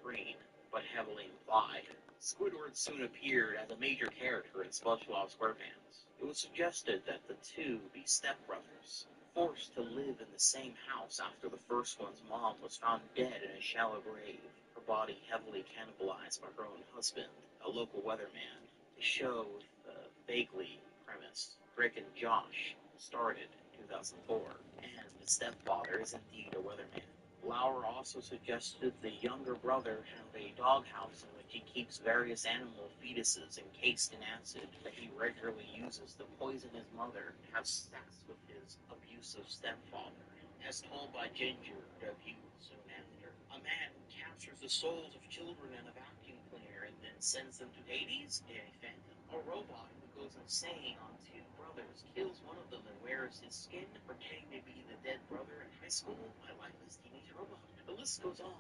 screen, but heavily implied. Squidward soon appeared as a major character in SpongeBob SquarePants. It was suggested that the two be stepbrothers, forced to live in the same house after the first one's mom was found dead in a shallow grave, her body heavily cannibalized by her own husband, a local weatherman. The show, with a vaguely premise, Rick and Josh, started in 2004, and the stepfather is indeed a weatherman. Lauer also suggested the younger brother have a doghouse in which he keeps various animal fetuses encased in acid that he regularly uses to poison his mother and have sex with his abusive stepfather, as told by Ginger W. soon after. A man captures the souls of children in a vacuum cleaner and then sends them to Hades? A phantom. A robot who goes insane on two brothers, kills one of them and wears his skin, pretending to be the dead brother in high school. My life is Teenage Robot. The list goes on.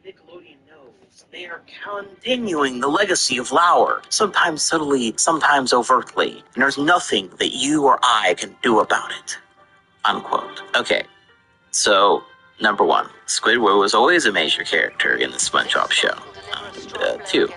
Nickelodeon knows they are continuing the legacy of Lauer, sometimes subtly, sometimes overtly, and there's nothing that you or I can do about it. Unquote. Okay, so, number one, Squidward was always a major character in the SpongeBob show. Two,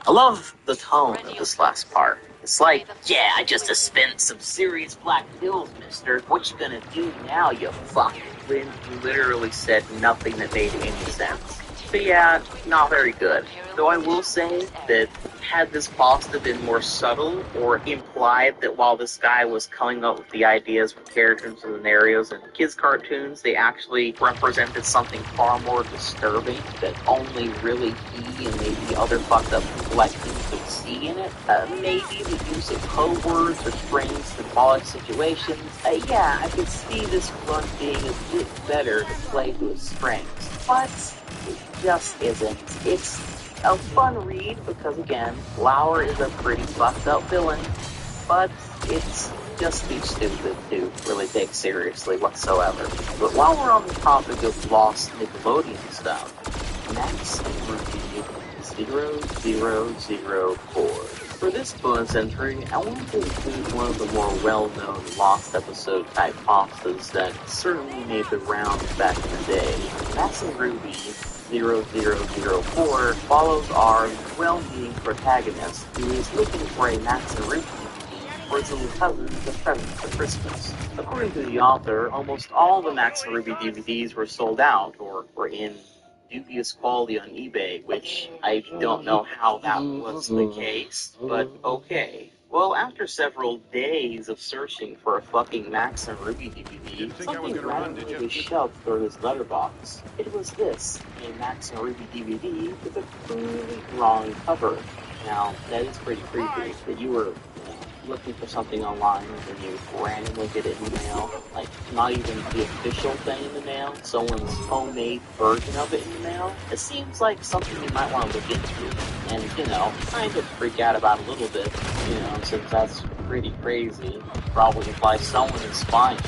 I love the tone of this last part. It's like, yeah, I just dispensed some serious black pills, mister. What you gonna do now, you fuck? Lynn literally said nothing that made any sense. But yeah, not very good. Though I will say that had this pasta been more subtle or implied that while this guy was coming up with the ideas for characters and scenarios and kids' cartoons, they actually represented something far more disturbing that only really he and maybe other fucked up people like him could see in it. Maybe the use of code words or strange symbolic situations. Yeah, I could see this one being a bit better to play to its strengths. But it just isn't. It's a fun read because, again, Lauer is a pretty fucked up villain, but it's just too stupid to really take seriously whatsoever. But while we're on the topic of lost Nickelodeon stuff, Max and Ruby 0004. For this bonus entry, I wanted to include one of the more well-known lost episode type pastas that certainly made the rounds back in the day. Max and Ruby 0004 follows our well-meaning protagonist who is looking for a Max and Ruby DVD for his little cousin's present for Christmas. According to the author, almost all the Max and Ruby DVDs were sold out or were in dubious quality on eBay, which I don't know how that was the case, but okay. Well, after several days of searching for a fucking Max and Ruby DVD, something randomly was shoved through his letterbox. It was this, a Max and Ruby DVD with a clearly drawn cover. Now, that is pretty creepy, that you were looking for something online and you randomly get it in the mail, like not even the official thing in the mail, someone's homemade version of it in the mail. It seems like something you might want to look into and, kind of freak out about a little bit, since that's pretty crazy. Probably implies someone is spying.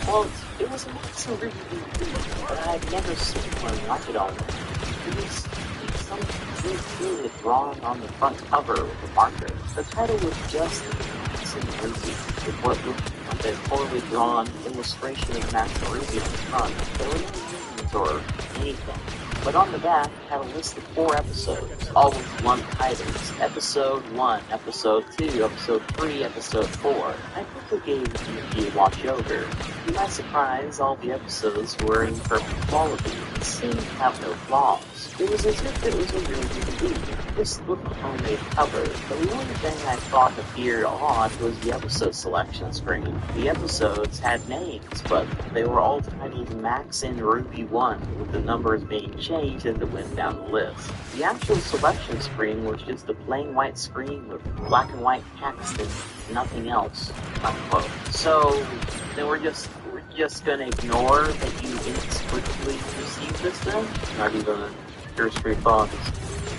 Well, it was a Max and Ruby DVD, but I had never seen one like it on. It was something clearly drawn on the front cover with a marker. The title was just Max and Ruby, with what looked like a poorly drawn illustration of Max and Ruby on the front. There were no names or anything. But on the back, it had a list of 4 episodes, all with one titles. Episode 1, Episode 2, Episode 3, Episode 4. I quickly gave the DVD a watch over. To my surprise, all the episodes were in perfect quality and seemed to have no flaws. It was as if it was a real DVD, just with a homemade cover. But the only thing I thought appeared odd was the episode selection screen. The episodes had names, but they were all titled Max and Ruby 1, with the numbers being changed as it went down the list. The actual selection screen was just a plain white screen with black and white text and nothing else, unquote. So, they were just gonna ignore that you inexplicably received this thing? Not even a cursory thought.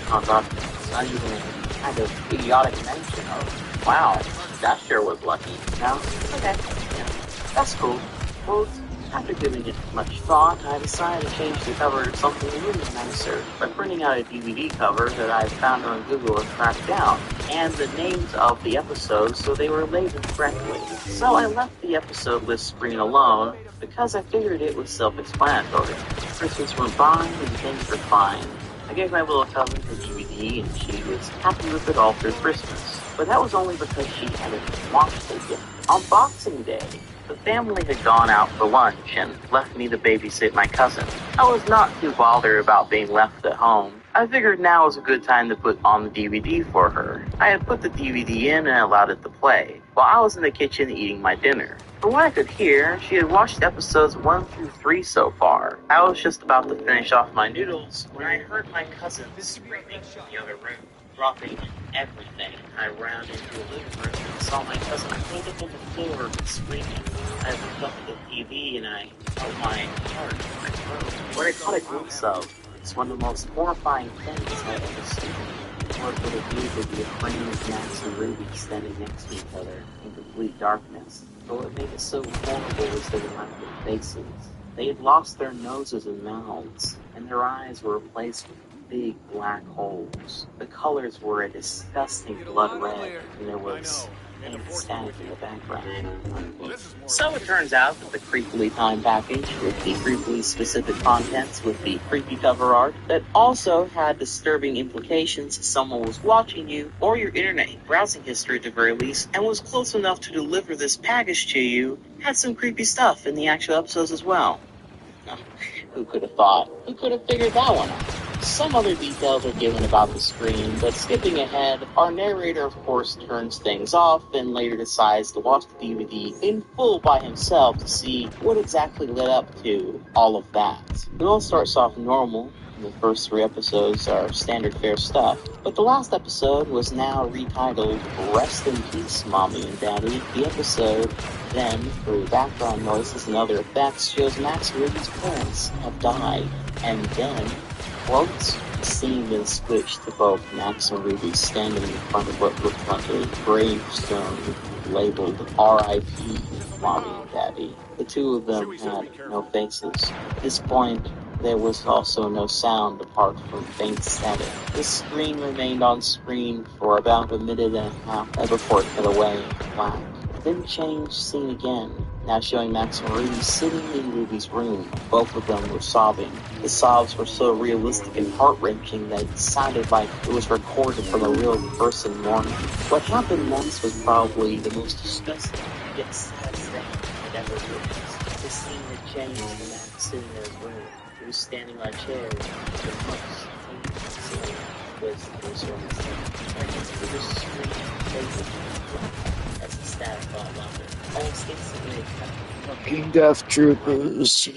Not even a kind of idiotic mention of, wow, that sure was lucky. No? Okay. Yeah. That's cool. Well, after giving it much thought, I decided to change the cover to something really nicer by printing out a DVD cover that I found on Google and tracked down, and the names of the episodes so they were labeled correctly. So I left the episode list screen alone because I figured it was self-explanatory. Christmas went by and things were fine. I gave my little cousin her DVD and she was happy with it all through Christmas. But that was only because she hadn't watched it yet. On Boxing Day, the family had gone out for lunch and left me to babysit my cousin. I was not too bothered about being left at home. I figured now was a good time to put on the DVD for her. I had put the DVD in and allowed it to play, while I was in the kitchen eating my dinner. From what I could hear, she had watched episodes 1 through 3 so far. I was just about to finish off my noodles when I heard my cousin screaming in the other room, dropping everything. I ran into the living room and saw my cousin curled up on the floor screaming. I looked up at the TV and I felt my heart in my throat. What I caught a glimpse of is one of the most horrifying things I've ever seen. What would it be to be a frame of Max and Ruby standing next to each other in complete darkness? But what made it so horrible was their lack of faces. They had lost their noses and mouths, and their eyes were replaced with big black holes. The colors were a disgusting blood red, and there was static in the background. So it turns out that the creepily timed package with the creepily specific contents with the creepy cover art that also had disturbing implications if someone was watching you or your internet browsing history at the very least and was close enough to deliver this package to you had some creepy stuff in the actual episodes as well. Who could have thought? Who could have figured that one out? Some other details are given about the screen, but skipping ahead, our narrator of course turns things off and later decides to watch the DVD in full by himself to see what exactly led up to all of that. It all starts off normal. The first 3 episodes are standard fare stuff, but the last episode was now retitled Rest in Peace, Mommy and Daddy. The episode then, through background noises and other effects, shows Max and Ruby's parents have died, and then, quotes, the scene then switched to both Max and Ruby standing in front of what looked like a gravestone labeled R.I.P. Mommy and Daddy. The two of them had no faces. At this point, there was also no sound apart from faint static. The screen remained on screen for about a minute and a half before it cut away black. Then changed scene again, now showing Max and Ruby sitting in Ruby's room. Both of them were sobbing. The sobs were so realistic and heart-wrenching that it sounded like it was recorded from a real person mourning. What happened next was probably the most disgusting yet sad thing I'd ever witnessed. The scene had changed to Max sitting in his room. He was standing on a chair. The most scene was his room. He was screaming as the static got louder. Almost instantly, Fucking Death Troopers.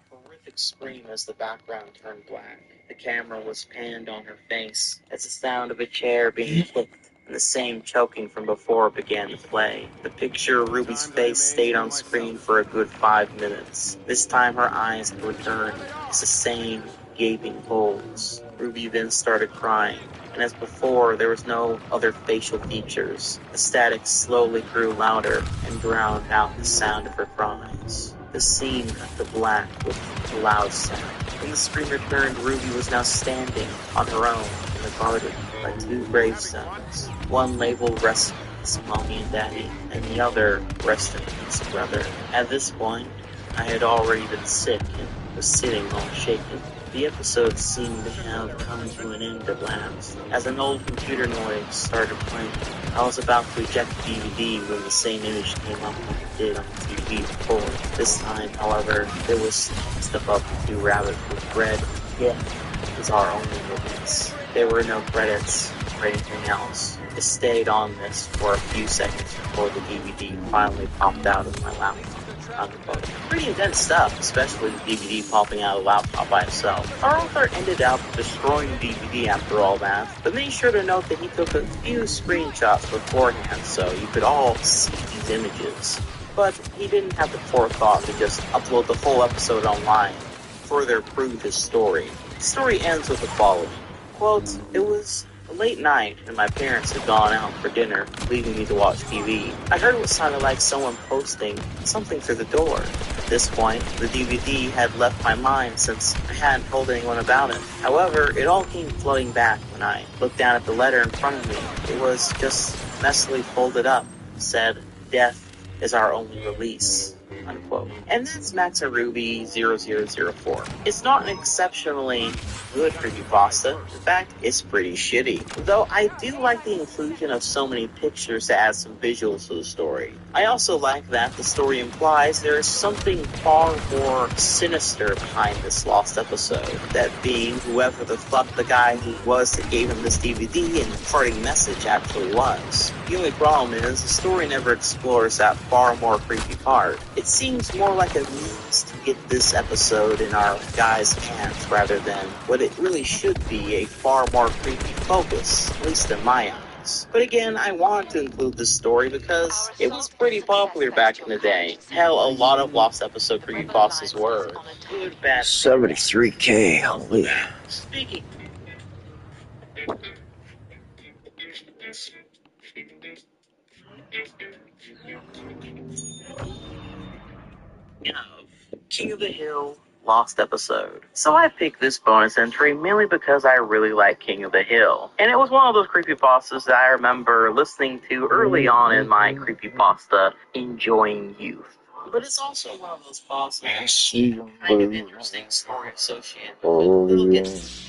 Horrific scream as the background turned black. The camera was panned on her face as the sound of a chair being flipped and the same choking from before began to play. The picture of Ruby's face stayed on screen for a good 5 minutes. This time her eyes had returned. It's the same gaping holes. Ruby then started crying, and as before, there was no other facial features. The static slowly grew louder and drowned out the sound of her cries. The scene cut to black with a loud sound. When the screen returned, Ruby was now standing on her own in the garden by 2 gravestones. One labeled Rest in Peace, Mommy and Daddy, and the other Rest in Peace, Brother. At this point, I had already been sick and was sitting all shaken. The episode seemed to have come to an end at last. As an old computer noise started playing, I was about to eject the DVD when the same image came up like it did on the TV before. This time, however, there was text above the 2 rabbits with red, "Death is our only witness." There were no credits or anything else. I stayed on this for a few seconds before the DVD finally popped out of my laptop. Pretty intense stuff, especially the DVD popping out of the laptop by itself. Our author ended up destroying the DVD after all that, but made sure to note that he took a few screenshots beforehand so you could all see these images. But he didn't have the forethought to just upload the whole episode online, further prove his story. The story ends with the following. Quote, "It was a late night and my parents had gone out for dinner, leaving me to watch TV. I heard what sounded like someone posting something through the door. At this point, the DVD had left my mind since I hadn't told anyone about it. However, it all came flooding back when I looked down at the letter in front of me. It was just messily folded up. It said, 'Death is our only release.'" unquote. And that's Maxaruby0004. It's not an exceptionally good creepypasta. In fact, it's pretty shitty. Though I do like the inclusion of so many pictures to add some visuals to the story. I also like that the story implies there is something far more sinister behind this lost episode. That being whoever the fuck the guy who was that gave him this DVD and parting message actually was. The only problem is the story never explores that far more creepy part. It seems more like a means to get this episode in our guy's hands rather than what it really should be, a far more creepy focus, at least in my eyes. But again, I wanted to include this story because it was pretty popular back in the day. Hell, a lot of Lost episode creepypastas were. Good, bad. 73K, holy. Speaking of King of the Hill Lost episode. So I picked this bonus entry mainly because I really like King of the Hill. And it was one of those creepypastas that I remember listening to early on in my creepypasta enjoying youth. But it's also one of those pastas with kind of interesting story associated with it. We'll get to it.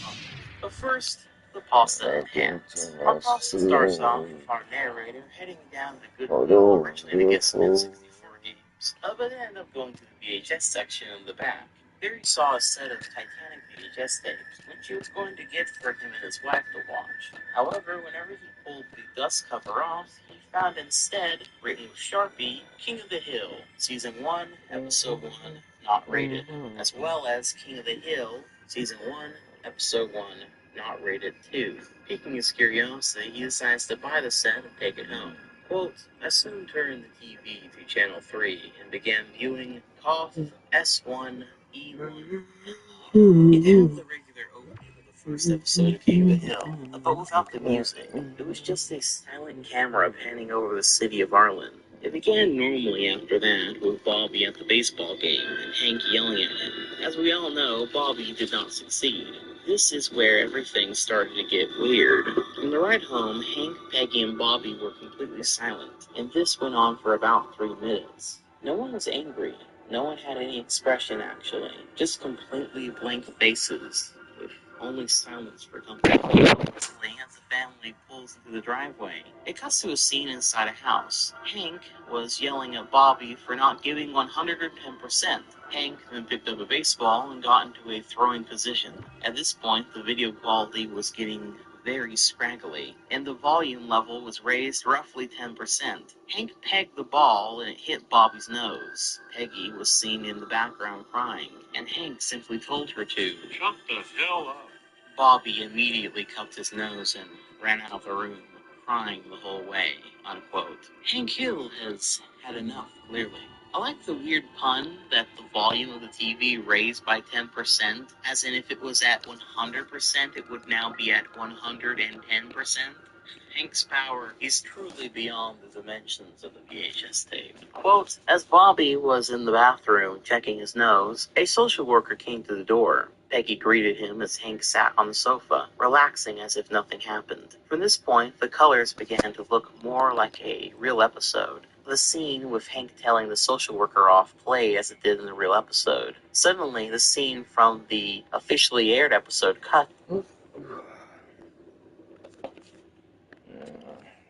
But first, the pasta at hand. Our pasta starts off with our narrator heading down to Goodwill originally to get some N64 games, but then ended up going to the VHS section in the back. There he saw a set of Titanic VHS tapes, which he was going to get for him and his wife to watch. However, whenever he pulled the dust cover off, he found instead, written with Sharpie, King of the Hill, Season 1, Episode 1, not rated, as well as King of the Hill, Season 1, Episode 1, not rated 2. Piquing his curiosity, he decides to buy the set and take it home. Quote, I soon turned the TV to Channel 3 and began viewing Cough S1E1. It had the regular opening of the first episode of King of the Hill, but without the music. It was just a silent camera panning over the city of Arlen. It began normally after that, with Bobby at the baseball game and Hank yelling at him. As we all know, Bobby did not succeed. This is where everything started to get weird. On the ride home, Hank, Peggy, and Bobby were completely silent, and this went on for about 3 minutes. No one was angry. No one had any expression, actually. Just completely blank faces, with only silence for company. Suddenly, as the family pulls into the driveway, it cuts to a scene inside a house. Hank was yelling at Bobby for not giving 110%. Hank then picked up a baseball and got into a throwing position. At this point, the video quality was getting very scraggly, and the volume level was raised roughly 10%. Hank pegged the ball and it hit Bobby's nose. Peggy was seen in the background crying, and Hank simply told her to shut the hell up. Bobby immediately cupped his nose and ran out of the room, crying the whole way, unquote. Hank Hill has had enough, clearly. I like the weird pun that the volume of the TV raised by 10%, as in if it was at 100%, it would now be at 110%. Hank's power is truly beyond the dimensions of the VHS tape. Quote, as Bobby was in the bathroom checking his nose, a social worker came to the door. Peggy greeted him as Hank sat on the sofa, relaxing as if nothing happened. From this point, the colors began to look more like a real episode. The scene with Hank telling the social worker off played as it did in the real episode. Suddenly, the scene from the officially aired episode cut.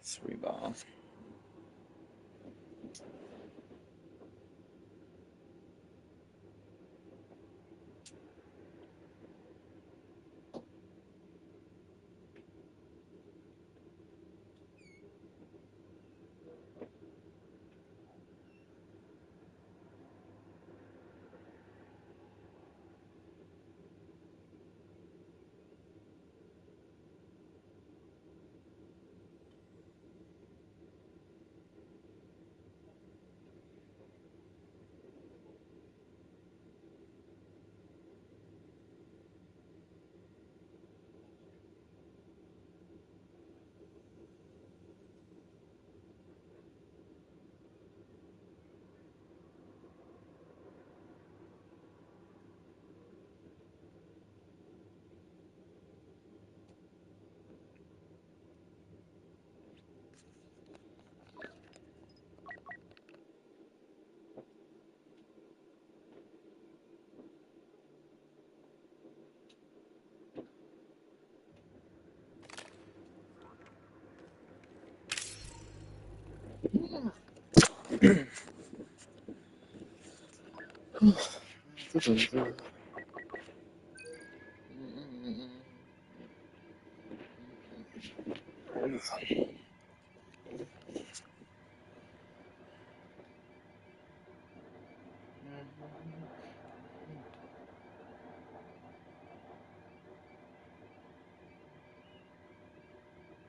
3 ball.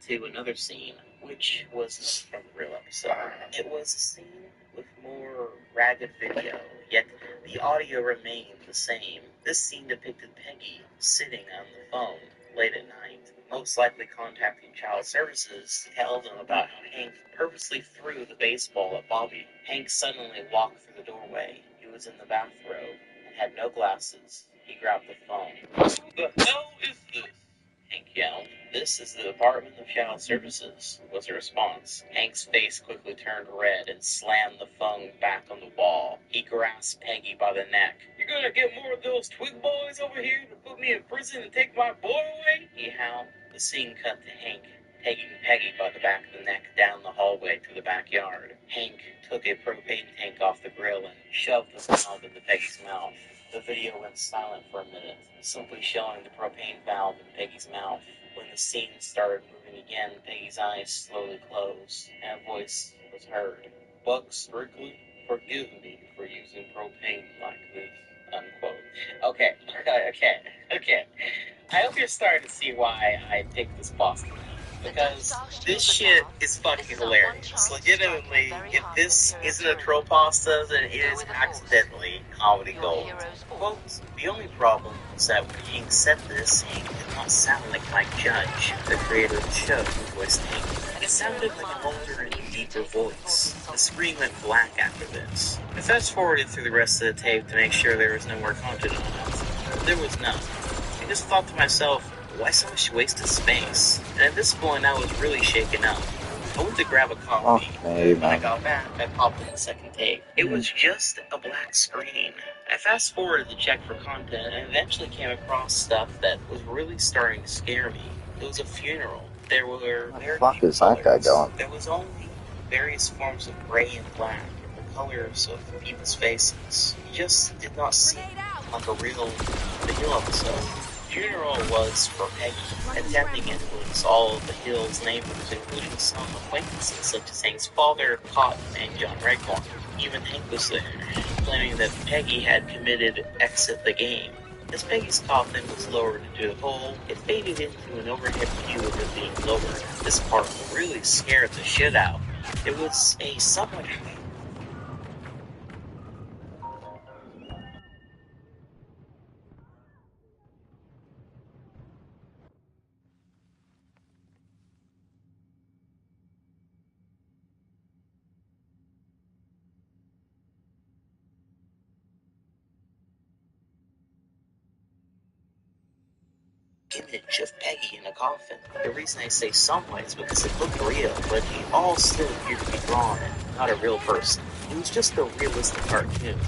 To another scene, which was not from the real episode. It was a scene with more ragged video, yet the audio remained the same. This scene depicted Peggy sitting on the phone late at night, most likely contacting child services to tell them about how Hank purposely threw the baseball at Bobby. Hank suddenly walked through the doorway. He was in the bathrobe and had no glasses. He grabbed the phone. "Who the hell is this?" Hank yelled. "This is the Department of Child Services," was the response. Hank's face quickly turned red and slammed the phone back on the wall. He grasped Peggy by the neck. "You're gonna get more of those twig boys over here to put me in prison and take my boy away?" he howled. The scene cut to Hank taking Peggy by the back of the neck down the hallway to the backyard. Hank took a propane tank off the grill and shoved the valve into Peggy's mouth. The video went silent for a minute, simply showing the propane valve in Peggy's mouth. When the scene started moving again, Peggy's eyes slowly closed, and a voice was heard. "Buck Strickland, forgive me for using propane like this," unquote. Okay. I hope you're starting to see why I picked this Boston out. Because this shit is fucking hilarious. Legitimately, if this isn't a troll pasta, then it is accidentally comedy gold. Quote, "The only problem is that when Hank said this, Hank did not sound like Mike Judge, the creator of the show who voiced Hank. It sounded like an older and deeper voice. The screen went black after this. I fast-forwarded through the rest of the tape to make sure there was no more content on it. There was none. I just thought to myself, why so much wasted space? And at this point, I was really shaken up. I went to grab a coffee. When I got back, I popped in the second tape. It was just a black screen. I fast-forwarded to check for content and eventually came across stuff that was really starting to scare me. It was a funeral. There were very few colors. There was only various forms of gray and black, and the colors of people's faces. It just did not seem like a real video episode. Funeral was for Peggy. Attending it was all of the Hill's neighbors, including some acquaintances such as Hank's father, Cotton, and John Raghorn. Even Hank was there, claiming that Peggy had committed exit the game. As Peggy's coffin was lowered into the hole, it faded into an overhead view of it being lowered. This part really scared the shit out. It was a somewhat image of Peggy in a coffin. The reason I say somewhat is because it looked real, but it all still appeared to be drawn and not a real person. It was just a realistic cartoon.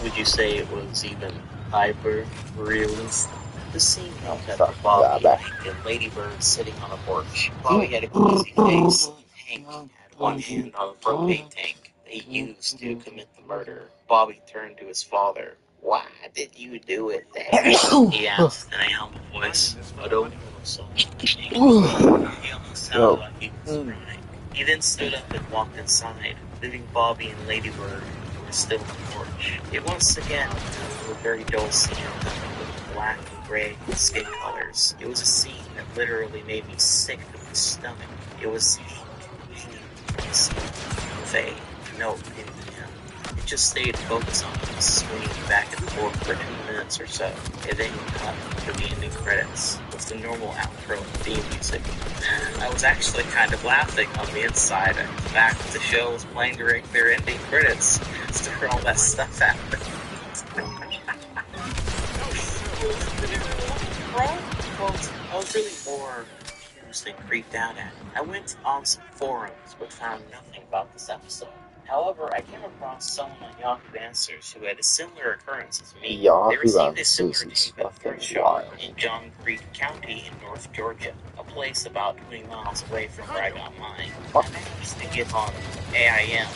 Would you say it was even hyper-realistic? The scene cut to Bobby, Hank, and Ladybird sitting on a porch. Bobby had a queasy face, and Hank had one hand on the propane tank they used to commit the murder. Bobby turned to his father. "Why did you do it then?" he asked in a humble voice. "I don't know, son." He almost sounded like he was crying. He then stood up and walked inside, leaving Bobby and Ladybird, who were still on the porch. It once again was a very dull scene with black and gray skin colors. It was a scene that literally made me sick to my stomach. It was Hank hanging from the scene with a note pinned to him. It just stayed focused on him, swinging back and forth for 2 minutes or so. It then cut to the ending credits with the normal outro theme music. I was actually kind of laughing on the inside at the fact that the show was playing during their ending credits after all that stuff happened. I was really more confused and creeped out at it. I went on some forums but found nothing about this episode. However, I came across someone on Yahoo Answers who had a similar occurrence as me. They Yahoo received a similar Answers is tape at a thrift fucking shop wild. in John Creek County in North Georgia, a place about 20 miles away from where I got mine. I managed to get on AIM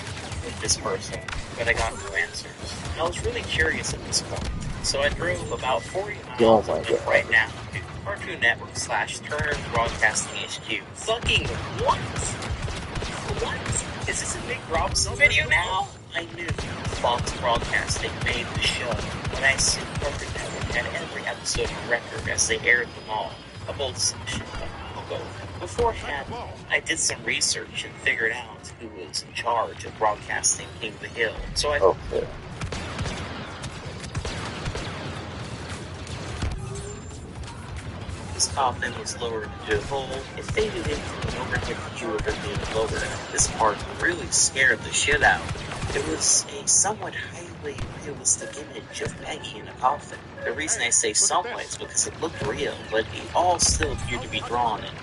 with this person, but I got no answers. I was really curious at this point, so I drove about 40 Oh miles my and went god. right now to Cartoon Network / Turner Broadcasting HQ. Fucking what? What? Is this a Nick Robinson video now? I knew Fox Broadcasting made the show when I assumed Cartoon Network had every episode on record as they aired them all. A bold assumption, but I'll go with it. Beforehand, I did some research and figured out who was in charge of broadcasting King of the Hill. So I Okay. This coffin was lowered into a hole. It faded into an overhead view of it being lowered. This part really scared the shit out. It was a somewhat highly realistic image of Peggy in a coffin. The reason I say somewhat is because it looked real, but it all still appeared to be drawn and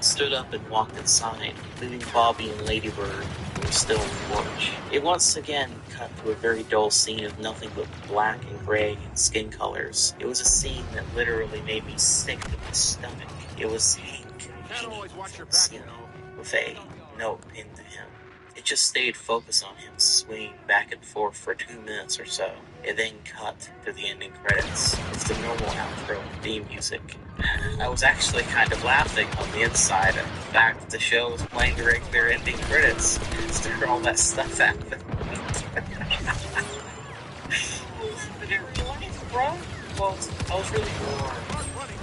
stood up and walked inside, leaving Bobby and Ladybird, who were still on the porch. It once again cut to a very dull scene of nothing but black and gray and skin colors. It was a scene that literally made me sick to my stomach. It was Hank hanging from the ceiling with a note pinned to him. It just stayed focused on him swinging back and forth for 2 minutes or so. It then cut to the ending credits with the normal outro theme music. I was actually kind of laughing on the inside at the fact that the show was playing the regular ending credits after all that stuff happened. But in real life, bro? Well, I was really bored.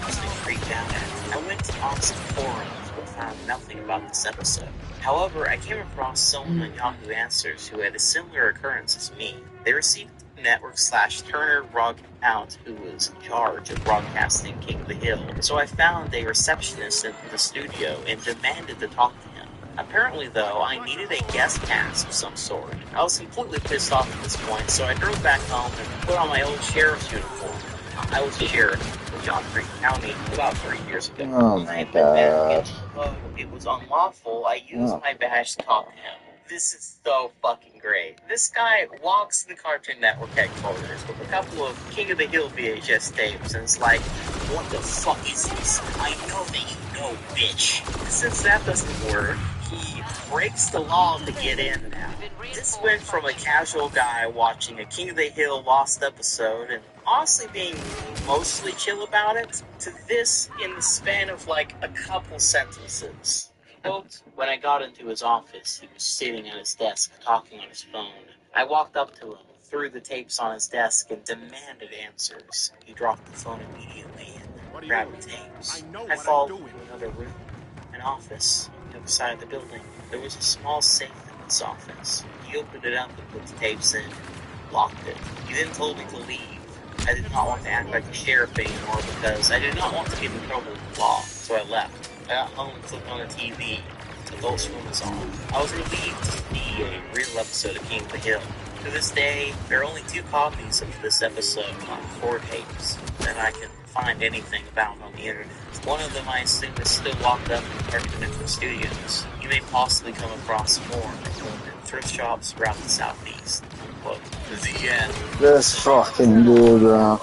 I was being freaked out at. I went on some forums but found nothing about this episode. However, I came across someone on Yahoo Answers who had a similar occurrence as me. They received Network / Turner account who was in charge of broadcasting King of the Hill. So I found a receptionist in the studio and demanded to talk to him. Apparently, though, I needed a guest pass of some sort. I was completely pissed off at this point, so I drove back home and put on my old sheriff's uniform. I was a sheriff in John Creek County about 3 years ago. Oh When my I went back, god. although it was unlawful, I used my badge to talk to him. This is so fucking great. This guy walks the Cartoon Network headquarters with a couple of King of the Hill VHS tapes, and it's like, what the fuck is this? I know that you know, bitch. Since that doesn't work, he breaks the law to get in now. This went from a casual guy watching a King of the Hill Lost episode and honestly being mostly chill about it, to this in the span of like a couple sentences. Quote, when I got into his office, he was sitting at his desk talking on his phone. I walked up to him, threw the tapes on his desk, and demanded answers. He dropped the phone immediately and grabbed the tapes. I followed him to another room, an office on the other side of the building. There was a small safe in this office. He opened it up and put the tapes in, locked it. He then told me to leave. I did not want to act like a sheriff anymore because I did not want to get in trouble with the law, so I left. I got home and clicked on the TV. The Adult Swim was on. I was relieved to see a real episode of King of the Hill. To this day, there are only 2 copies of this episode on 4 tapes that I can find anything about on the internet. One of them I assume is still locked up in Cartoon Network Studios. You may possibly come across more in thrift shops throughout the Southeast. Unquote. The end. This fucking dude, Wow,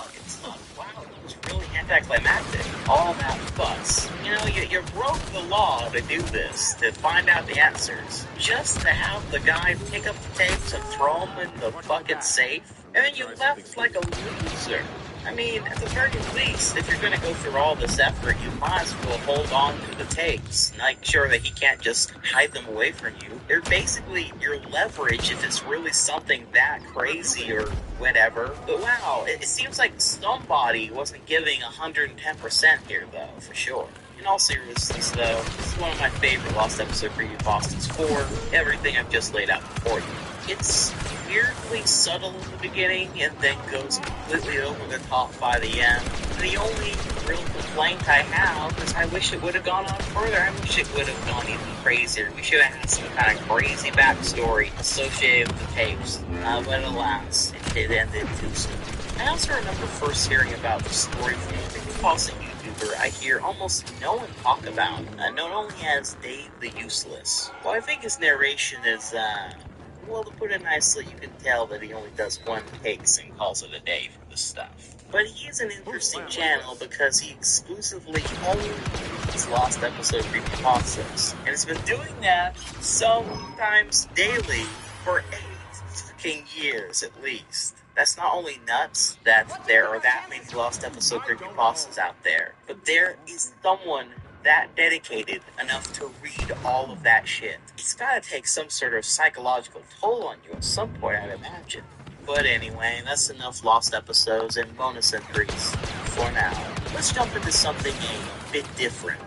it was really anticlimactic. All that fuss. You know, you broke the law to do this, to find out the answers. Just to have the guy pick up the tapes and throw them in the fucking safe. And then you left like a loser. I mean, at the very least, if you're gonna go through all this effort, you might as well hold on to the tapes. Make sure that he can't just hide them away from you. They're basically your leverage if it's really something that crazy or whatever. But wow, it seems like somebody wasn't giving 110% here, though, for sure. In all seriousness, though, this is one of my favorite Lost episode preview postings for everything I've just laid out before you. It's weirdly subtle in the beginning and then goes completely over the top by the end. The only real complaint I have is I wish it would have gone on further. I wish it would have gone even crazier. We should have had some kind of crazy backstory associated with the tapes. But alas, it ended too soon. I also remember first hearing about the story from a Boston YouTuber I hear almost no one talk about, known only as Dave the Useless. Well, I think his narration is, Well, to put it nicely, you can tell that he only does one takes and calls it a day for this stuff. But he is an interesting channel because he exclusively only reads Lost Episode creepypastas. And has been doing that sometimes daily for 8 fucking years at least. That's not only nuts that there are that many Lost Episode creepypastas out there, but there is someone that dedicated enough to read all of that shit. It's gotta take some sort of psychological toll on you at some point, I'd imagine. But anyway, that's enough Lost Episodes and bonus entries for now. Let's jump into something a bit different.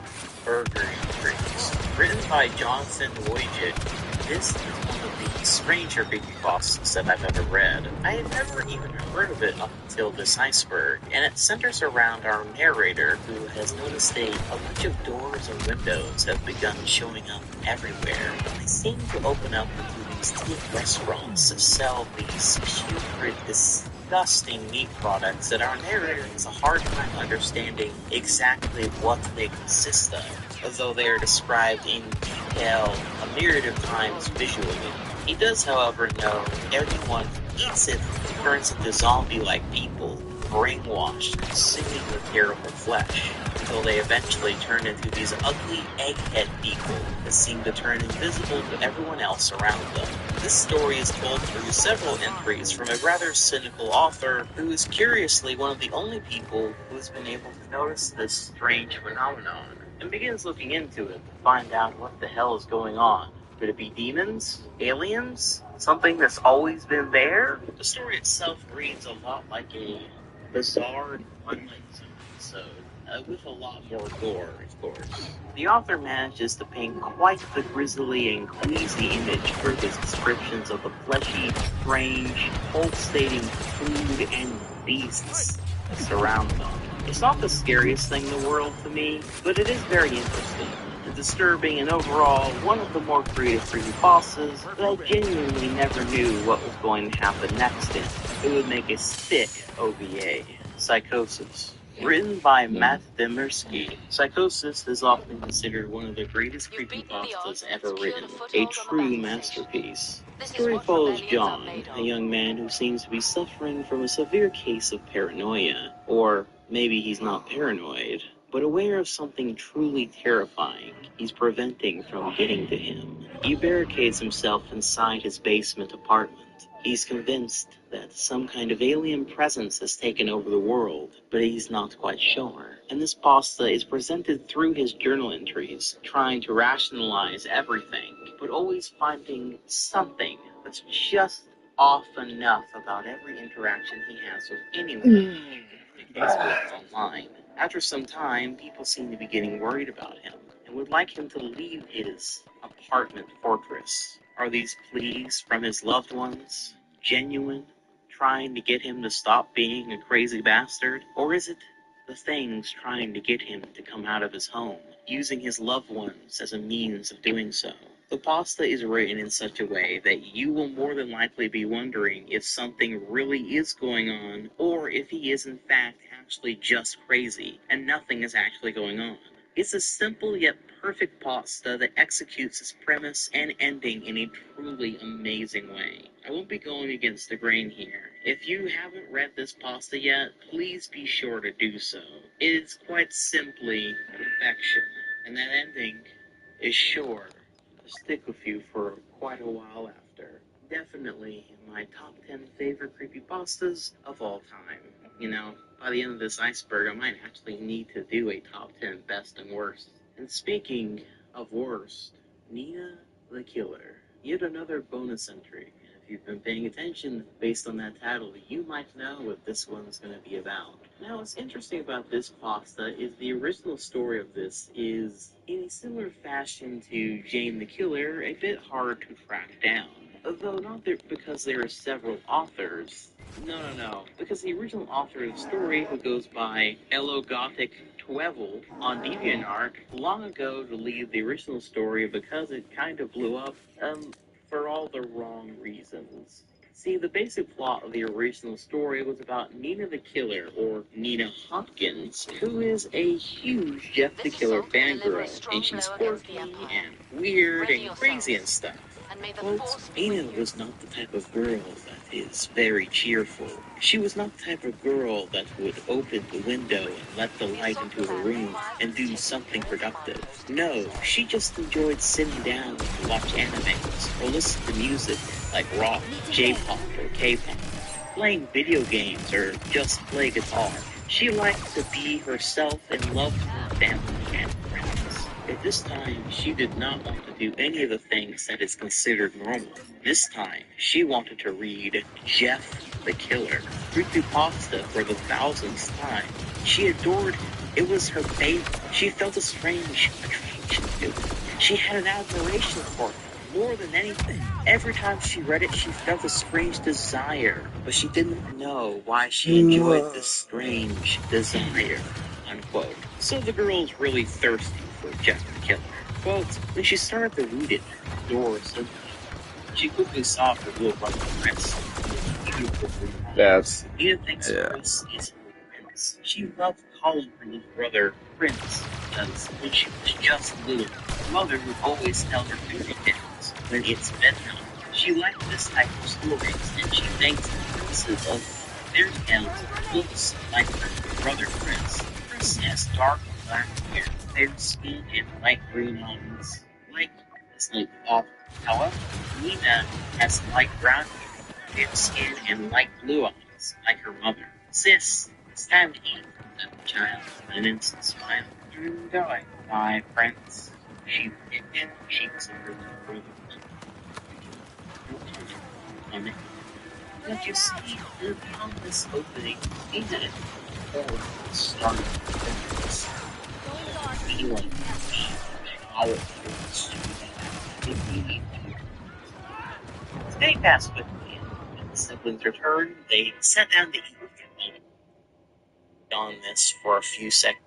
Burger Entries. Written by Jonathan Wojcik. This is one of the stranger creepypastas that I've ever read. I had never even heard of it up until this iceberg, and it centers around our narrator who has noticed a bunch of doors and windows have begun showing up everywhere. They seem to open up into these tea restaurants that sell these putrid, disgusting meat products that our narrator has a hard time understanding exactly what they consist of, though they are described in detail a myriad of times visually. He does, however, know everyone who eats it turns into zombie-like people, brainwashed, consuming the terrible flesh, until they eventually turn into these ugly egghead people that seem to turn invisible to everyone else around them. This story is told through several entries from a rather cynical author who is curiously one of the only people who has been able to notice this strange phenomenon, and begins looking into it to find out what the hell is going on. Could it be demons? Aliens? Something that's always been there? The story itself reads a lot like a bizarre Twilight Zone episode, with a lot more gore, of course. The author manages to paint quite the grisly and queasy image through his descriptions of the fleshy, strange, pulsating food and beasts that surround them. It's not the scariest thing in the world to me, but it is very interesting and disturbing, and overall one of the more creative creepypastas that I genuinely never knew what was going to happen next in. It would make a sick OVA. Psychosis. Written by Matt Demirsky, Psychosis is often considered one of the greatest creepypastas ever written, a true masterpiece. The story follows John, a young man who seems to be suffering from a severe case of paranoia, or maybe he's not paranoid, but aware of something truly terrifying he's preventing from getting to him. He barricades himself inside his basement apartment. He's convinced that some kind of alien presence has taken over the world, but he's not quite sure. And this pasta is presented through his journal entries, trying to rationalize everything, but always finding something that's just off enough about every interaction he has with anyone he communicates with online. After some time, people seem to be getting worried about him and would like him to leave his apartment fortress. Are these pleas from his loved ones genuine, trying to get him to stop being a crazy bastard? Or is it the things trying to get him to come out of his home, using his loved ones as a means of doing so? The pasta is written in such a way that you will more than likely be wondering if something really is going on, or if he is in fact actually just crazy, and nothing is actually going on. It's a simple yet perfect pasta that executes its premise and ending in a truly amazing way. I won't be going against the grain here. If you haven't read this pasta yet, please be sure to do so. It is quite simply perfection, and that ending is sure to stick with you for quite a while after. Definitely in my top 10 favorite creepypastas of all time. You know, by the end of this iceberg, I might actually need to do a top 10 best and worst. And speaking of worst, Nina the Killer. Yet another bonus entry. If you've been paying attention based on that title, you might know what this one's going to be about. Now, what's interesting about this pasta is the original story of this is, in a similar fashion to Jane the Killer, a bit hard to track down. Though not because there are several authors. No. Because the original author of the story, who goes by Elogothic Twevel on DeviantArt, long ago deleted the original story because it kind of blew up, for all the wrong reasons. See, the basic plot of the original story was about Nina the Killer, or Nina Hopkins, who is a huge Jeff the Killer fangirl, and she's quirky and weird and crazy and stuff. Well, Nina was not the type of girl that is very cheerful. She was not the type of girl that would open the window and let the light into her room and do something productive. No, she just enjoyed sitting down to watch animes or listen to music like rock, J-pop, or K-pop, playing video games or just play guitar. She liked to be herself and loved her family and friends. At this time, she did not want to do any of the things that is considered normal. This time, she wanted to read Jeff the Killer, creepypasta for the 1000th time. She adored him. It was her favorite. She felt a strange attraction to him. She had an admiration for him. More than anything, every time she read it, she felt a strange desire, but she didn't know why she enjoyed this strange desire, unquote. So the girl was really thirsty for Jeff the Killer. Quote, when she started to read it, the door opened. She quickly saw her little brother Chris. That's Nina thinks Chris is her prince. She loved calling her little brother Prince, because when she was just little, her mother would always tell her fairy tales when it's bedtime. She liked this type of stories, and she thinks the princes of fairy tales looks like her brother Prince. Prince has dark black hair, fair skin, and light green eyes, like his late father. However, Nina has light brown hair, fair skin, and light blue eyes, like her mother. Sis, it's time to eat, said the child, with an instant smile. Enjoy, my prince. She picked in the cheeks of her little brother. Don't you see, beyond this opening, Nina started feeling powerful. The day passed quickly, and when the siblings returned, they sat down to eat with them. On this for a few seconds.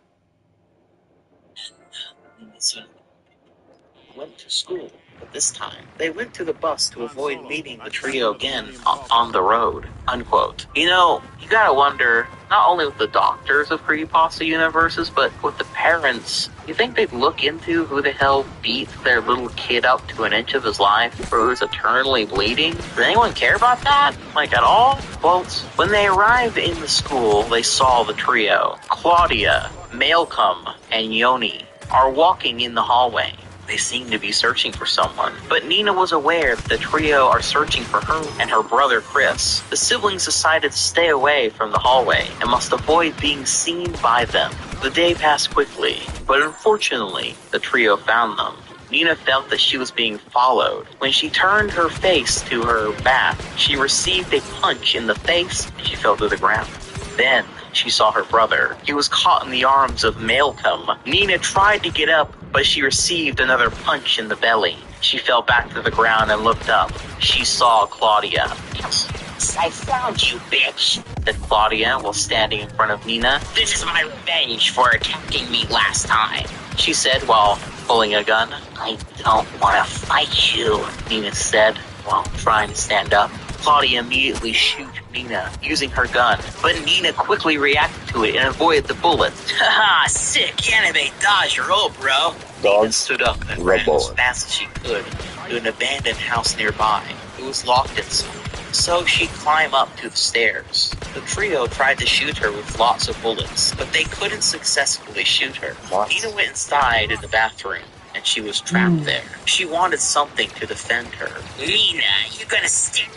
Went to school, but this time they went to the bus to avoid meeting the trio again on the road, unquote. You know, you gotta wonder, not only with the doctors of creepypasta universes, but with the parents, you think they'd look into who the hell beat their little kid up to an inch of his life, or who's eternally bleeding? Does anyone care about that? Like, at all? Well, when they arrived in the school, they saw the trio. Claudia, Malcolm, and Yoni are walking in the hallway. They seem to be searching for someone, but Nina was aware that the trio are searching for her and her brother Chris. The siblings decided to stay away from the hallway and must avoid being seen by them. The day passed quickly, but unfortunately, the trio found them. Nina felt that she was being followed. When she turned her face to her back, she received a punch in the face and she fell to the ground. Then she saw her brother. He was caught in the arms of Malcolm. Nina tried to get up, but she received another punch in the belly. She fell back to the ground and looked up. She saw Claudia. I found you, bitch, said Claudia while standing in front of Nina. This is my revenge for attacking me last time, she said while pulling a gun. I don't want to fight you, Nina said while trying to stand up. Claudia immediately shot Nina using her gun, but Nina quickly reacted to it and avoided the bullet. Haha, sick anime dodge roll, bro. Nina stood up and ran as fast as she could to an abandoned house nearby. It was locked inside, so she climbed up to the stairs. The trio tried to shoot her with lots of bullets, but they couldn't successfully shoot her. Nina went inside in the bathroom, and she was trapped there. She wanted something to defend her. Nina, you gonna stick?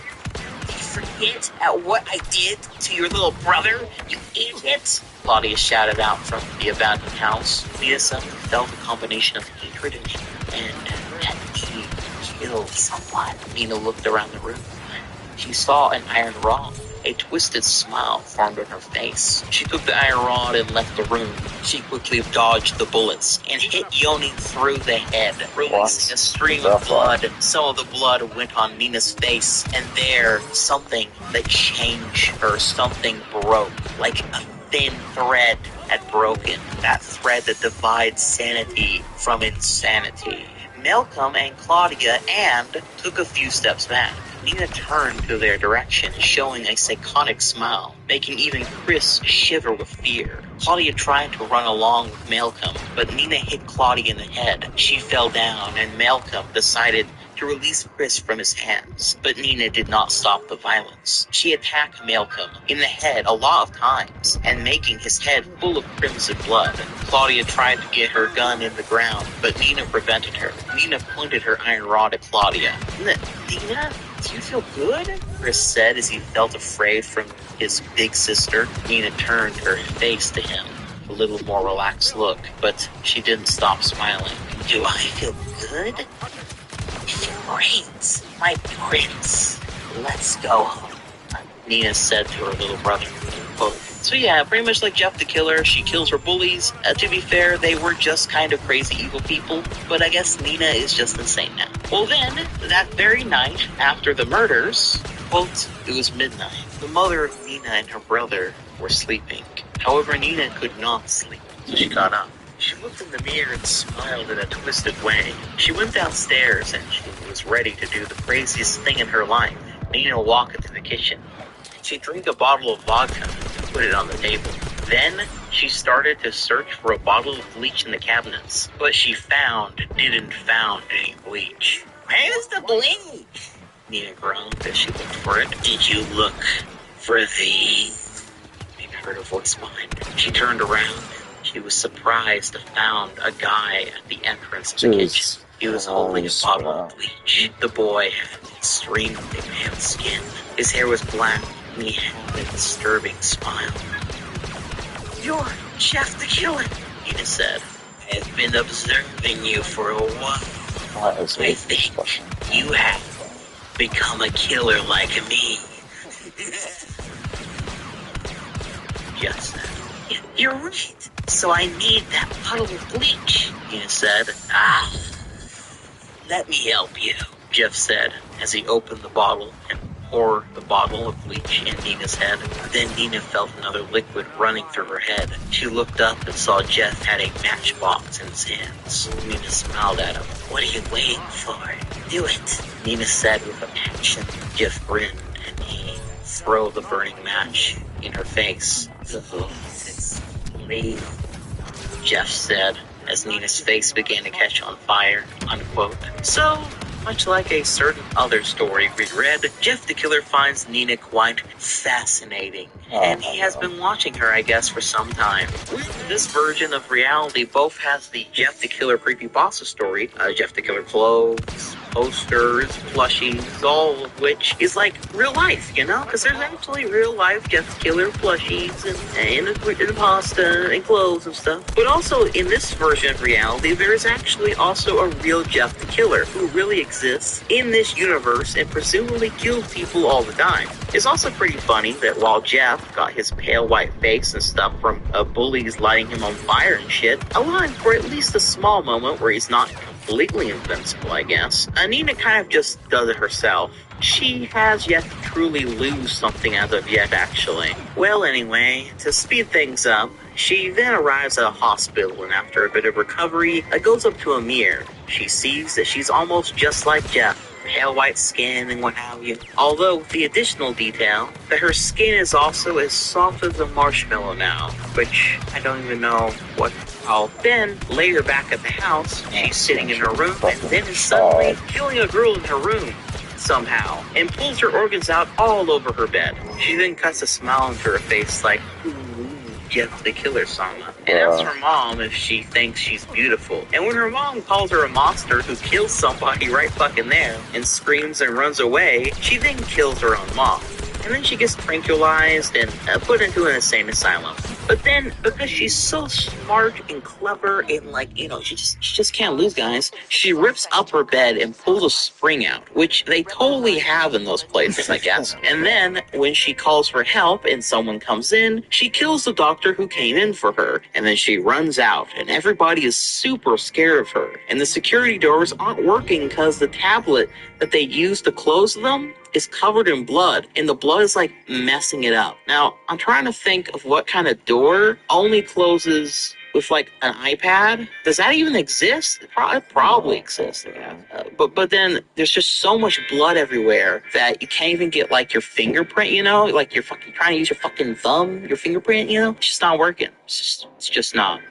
Forget at what I did to your little brother, you idiot! Claudia shouted out from the abandoned house. Nina suddenly felt a combination of hatred and that need to kill someone. Nina looked around the room. She saw an iron rod. A twisted smile formed on her face. She took the iron rod and left the room. She quickly dodged the bullets and hit Yoni through the head, releasing a stream of blood. Some of the blood went on Nina's face, and there, something that changed her. Something broke, like a thin thread had broken. That thread that divides sanity from insanity. Malcolm and Claudia took a few steps back. Nina turned to their direction, showing a psychotic smile, making even Chris shiver with fear. Claudia tried to run along with Malcolm, but Nina hit Claudia in the head. She fell down, and Malcolm decided to release Chris from his hands, but Nina did not stop the violence. She attacked Malcolm in the head a lot of times, and making his head full of crimson blood. Claudia tried to get her gun in the ground, but Nina prevented her. Nina pointed her iron rod at Claudia. Nina, do you feel good? Chris said as he felt afraid from his big sister. Nina turned her face to him, a little more relaxed look, but she didn't stop smiling. Do I feel good? I feel great, my prince. Let's go home, Nina said to her little brother. Quote. So yeah, pretty much like Jeff the Killer, she kills her bullies. To be fair, they were just kind of crazy evil people, but I guess Nina is just insane now. Well then, that very night, after the murders, quote, it was midnight. The mother of Nina and her brother were sleeping. However, Nina could not sleep, so she got up. She looked in the mirror and smiled in a twisted way. She went downstairs and she was ready to do the craziest thing in her life. Nina walked into the kitchen. She drank a bottle of vodka and put it on the table. Then she started to search for a bottle of bleach in the cabinets, but she didn't found any bleach. Where's the bleach? Nina groaned as she looked for it. Did you look for the... Nina heard a voice behind her. She turned around. She was surprised to found a guy at the entrance to the kitchen. He was holding a bottle of bleach. The boy had an extremely pale skin. His hair was black, and he had a disturbing smile. You're Jeff the Killer, Nina said. I've been observing you for a while. I think you have become a killer like me. Jeff said. You're right. So I need that bottle of bleach, Nina said. Let me help you, Jeff said, as he opened the bottle and poured the bottle of bleach in Nina's head. Then Nina felt another liquid running through her head. She looked up and saw Jeff had a matchbox in his hands. Nina smiled at him. What are you waiting for? Do it, Nina said with a passion. Jeff grinned and he threw the burning match in her face. Leave, Jeff said, as Nina's face began to catch on fire, unquote. So, much like a certain other story we read, Jeff the Killer finds Nina quite fascinating, and he has been watching her, I guess, for some time. This version of reality both has the Jeff the Killer creepypasta story, Jeff the Killer clothes, posters, plushies, all of which is like real life, you know? Because there's actually real life Jeff the Killer plushies and pasta and clothes and stuff. But also in this version of reality, there is actually also a real Jeff the Killer who really exists in this universe and presumably kills people all the time. It's also pretty funny that while Jeff got his pale white face and stuff from bullies lighting him on fire and shit, alive for at least a small moment where he's not completely invincible, I guess. Nina kind of just does it herself. She has yet to truly lose something as of yet, actually. Well, anyway, to speed things up, she then arrives at a hospital and after a bit of recovery, goes up to a mirror. She sees that she's almost just like Jeff. Pale white skin and what have you. Although, the additional detail, that her skin is also as soft as a marshmallow now, which I don't even know what to call. Then, later back at the house, she's sitting in her room and then is suddenly killing a girl in her room somehow, and pulls her organs out all over her bed. She then cuts a smile into her face like, Jeff the Killer Sama, and asks her mom if she thinks she's beautiful. And when her mom calls her a monster who kills somebody right fucking there and screams and runs away, she then kills her own mom. And then she gets tranquilized and put into an insane asylum. But then, because she's so smart and clever and she just can't lose, guys, she rips up her bed and pulls a spring out, which they totally have in those places, I guess. And then, when she calls for help and someone comes in, she kills the doctor who came in for her. And then she runs out, and everybody is super scared of her. And the security doors aren't working because the tablet that they use to close them is covered in blood, and the blood is messing it up. Now, I'm trying to think of what kind of door only closes with like an iPad. Does that even exist? It probably exists. Yeah. But then there's just so much blood everywhere that you can't even get like your fingerprint. Like you're fucking trying to use your fucking thumb, your fingerprint. It's just not working. It's just not.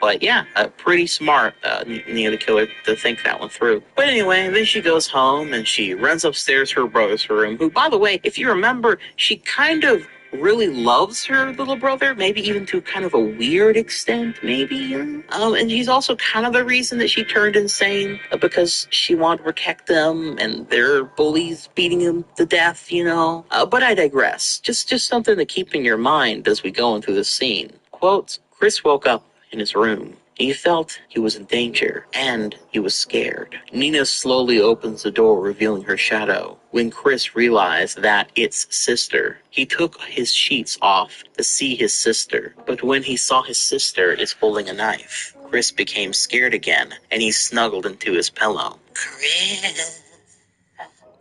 But yeah, pretty smart, Nia the Killer, to think that one through. But anyway, then she goes home and she runs upstairs to her brother's room, who, by the way, if you remember, she kind of really loves her little brother, maybe even to kind of a weird extent, maybe. And she's also kind of the reason that she turned insane, because she wanted to protect them and their bullies beating him to death, But I digress. Just something to keep in your mind as we go into this scene. Quote, Chris woke up in his room. He felt he was in danger, and he was scared. Nina slowly opens the door, revealing her shadow. When Chris realized that it's sister, he took his sheets off to see his sister. But when he saw his sister is holding a knife, Chris became scared again, and he snuggled into his pillow. Chris,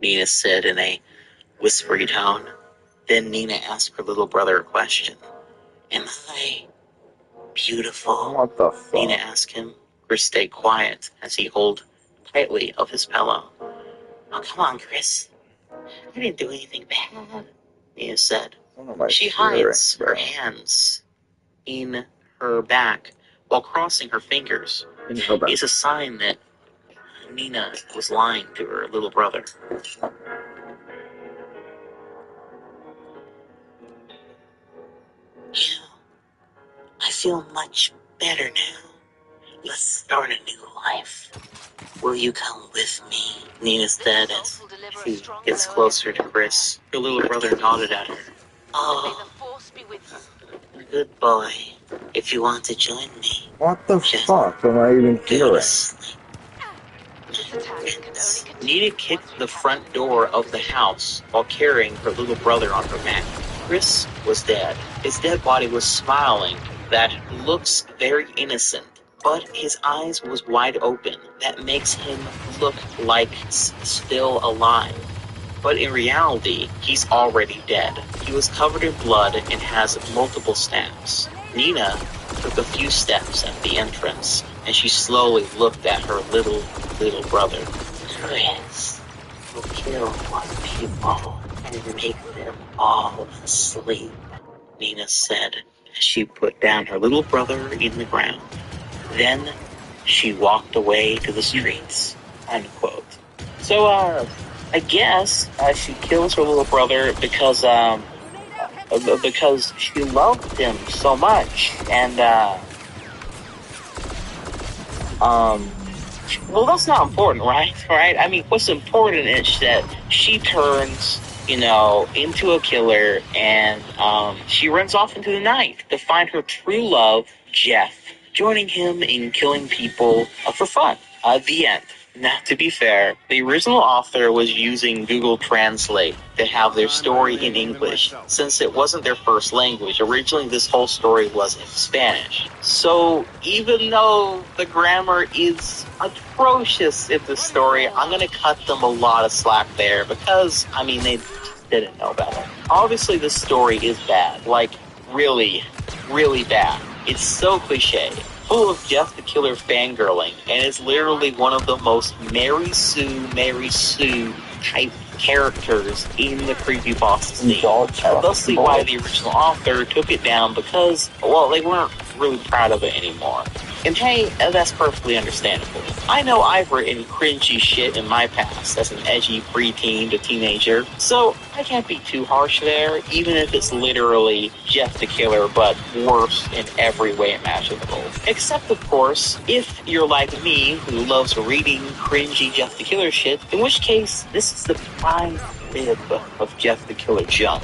Nina said in a whispery tone. Then Nina asked her little brother a question. Am I beautiful? What the fuck? Nina asked him. Chris stayed quiet as he held tightly of his pillow. Oh, come on, Chris. I didn't do anything bad, Nina said. She hides her hands in her back while crossing her fingers. It's a sign that Nina was lying to her little brother. I feel much better now. Let's start a new life. Will you come with me? Nina said as she gets closer to Chris. Her little brother nodded at her. Oh, good boy. If you want to join me. What the fuck am I even hearing? Nina kicked the front door of the house while carrying her little brother on her back. Chris was dead. His dead body was smiling. That looks very innocent, but his eyes was wide open. That makes him look like still alive. But in reality, he's already dead. He was covered in blood and has multiple stabs. Nina took a few steps at the entrance, and she slowly looked at her little brother. Chris will kill one people and make them all asleep, Nina said. She put down her little brother in the ground. Then she walked away to the streets, unquote. So, I guess she kills her little brother because she loved him so much. And, well, that's not important, right? I mean, what's important is that she turns into a killer, and she runs off into the night to find her true love, Jeff, joining him in killing people for fun. The end. Now, to be fair, the original author was using Google Translate to have their story in English, since it wasn't their first language. Originally, this whole story was in Spanish. So, even though the grammar is atrocious in this story, I'm going to cut them a lot of slack there, because, they didn't know better. Obviously, this story is bad. Like, really, really bad. It's so cliche. Full of Jeff the Killer fangirling, and it's literally one of the most Mary Sue type characters in the creepypasta scene. Thusly why the original author took it down, because, well, they weren't really proud of it anymore. And hey, that's perfectly understandable. I know I've written cringy shit in my past as an edgy preteen to teenager, so I can't be too harsh there, even if it's literally Jeff the Killer, but worse in every way imaginable. Except, of course, if you're like me, who loves reading cringy Jeff the Killer shit, in which case, this is the prime bib of Jeff the Killer junk.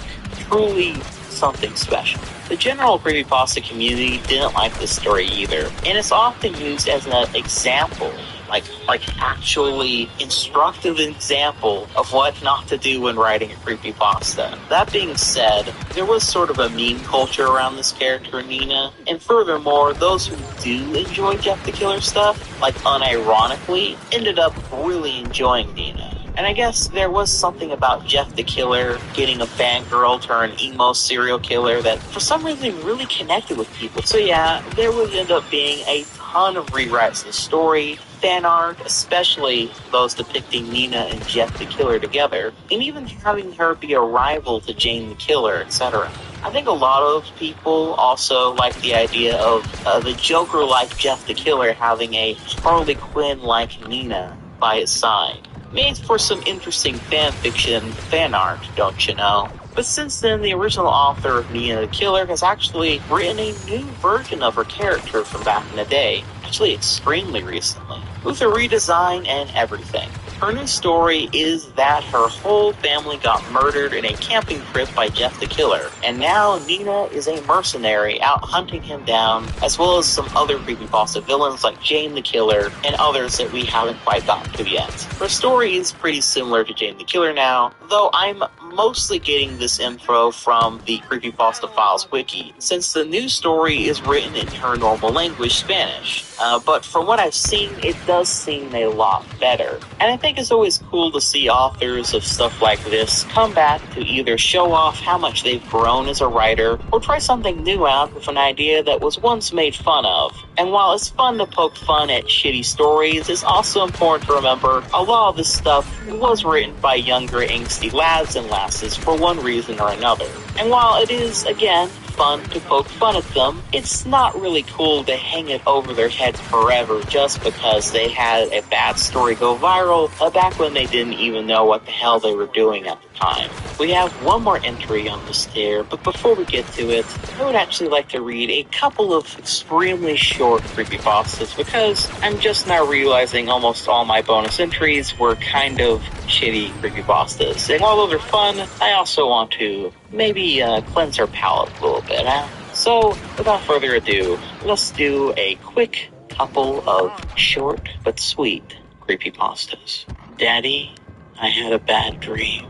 Truly something special. The general creepypasta community didn't like this story either, and it's often used as an example, like actually instructive example of what not to do when writing a creepypasta. That being said, there was sort of a meme culture around this character, Nina, and furthermore, those who do enjoy Jeff the Killer stuff, like unironically, ended up really enjoying Nina. And I guess there was something about Jeff the Killer getting a fangirl turned emo serial killer that for some reason really connected with people. So yeah, there would end up being a ton of rewrites of the story, fan art, especially those depicting Nina and Jeff the Killer together, and even having her be a rival to Jane the Killer, etc. I think a lot of people also like the idea of the Joker-like Jeff the Killer having a Harley Quinn-like Nina by his side. Made for some interesting fan fiction, fan art, don't you know? But since then, the original author of Nina the Killer has actually written a new version of her character from back in the day, actually extremely recently, with a redesign and everything. Her new story is that her whole family got murdered in a camping trip by Jeff the Killer, and now Nina is a mercenary out hunting him down, as well as some other creepypasta villains like Jane the Killer and others that we haven't quite gotten to yet. Her story is pretty similar to Jane the Killer now, though I'm mostly getting this info from the Creepypasta Files wiki, since the new story is written in her normal language, Spanish. But from what I've seen, it does seem a lot better. And I think it's always cool to see authors of stuff like this come back to either show off how much they've grown as a writer, or try something new out with an idea that was once made fun of. And while it's fun to poke fun at shitty stories, it's also important to remember a lot of this stuff was written by younger angsty lads and lasses for one reason or another. And while it is, again, fun to poke fun at them, it's not really cool to hang it over their head forever just because they had a bad story go viral back when they didn't even know what the hell they were doing at the time. We have one more entry on this tier, but before we get to it, I would actually like to read a couple of extremely short creepypastas because I'm just now realizing almost all my bonus entries were kind of shitty creepypastas. And while those are fun, I also want to maybe cleanse our palate a little bit, huh? So, without further ado, let's do a quick couple of short but sweet creepypastas. Daddy, I had a bad dream.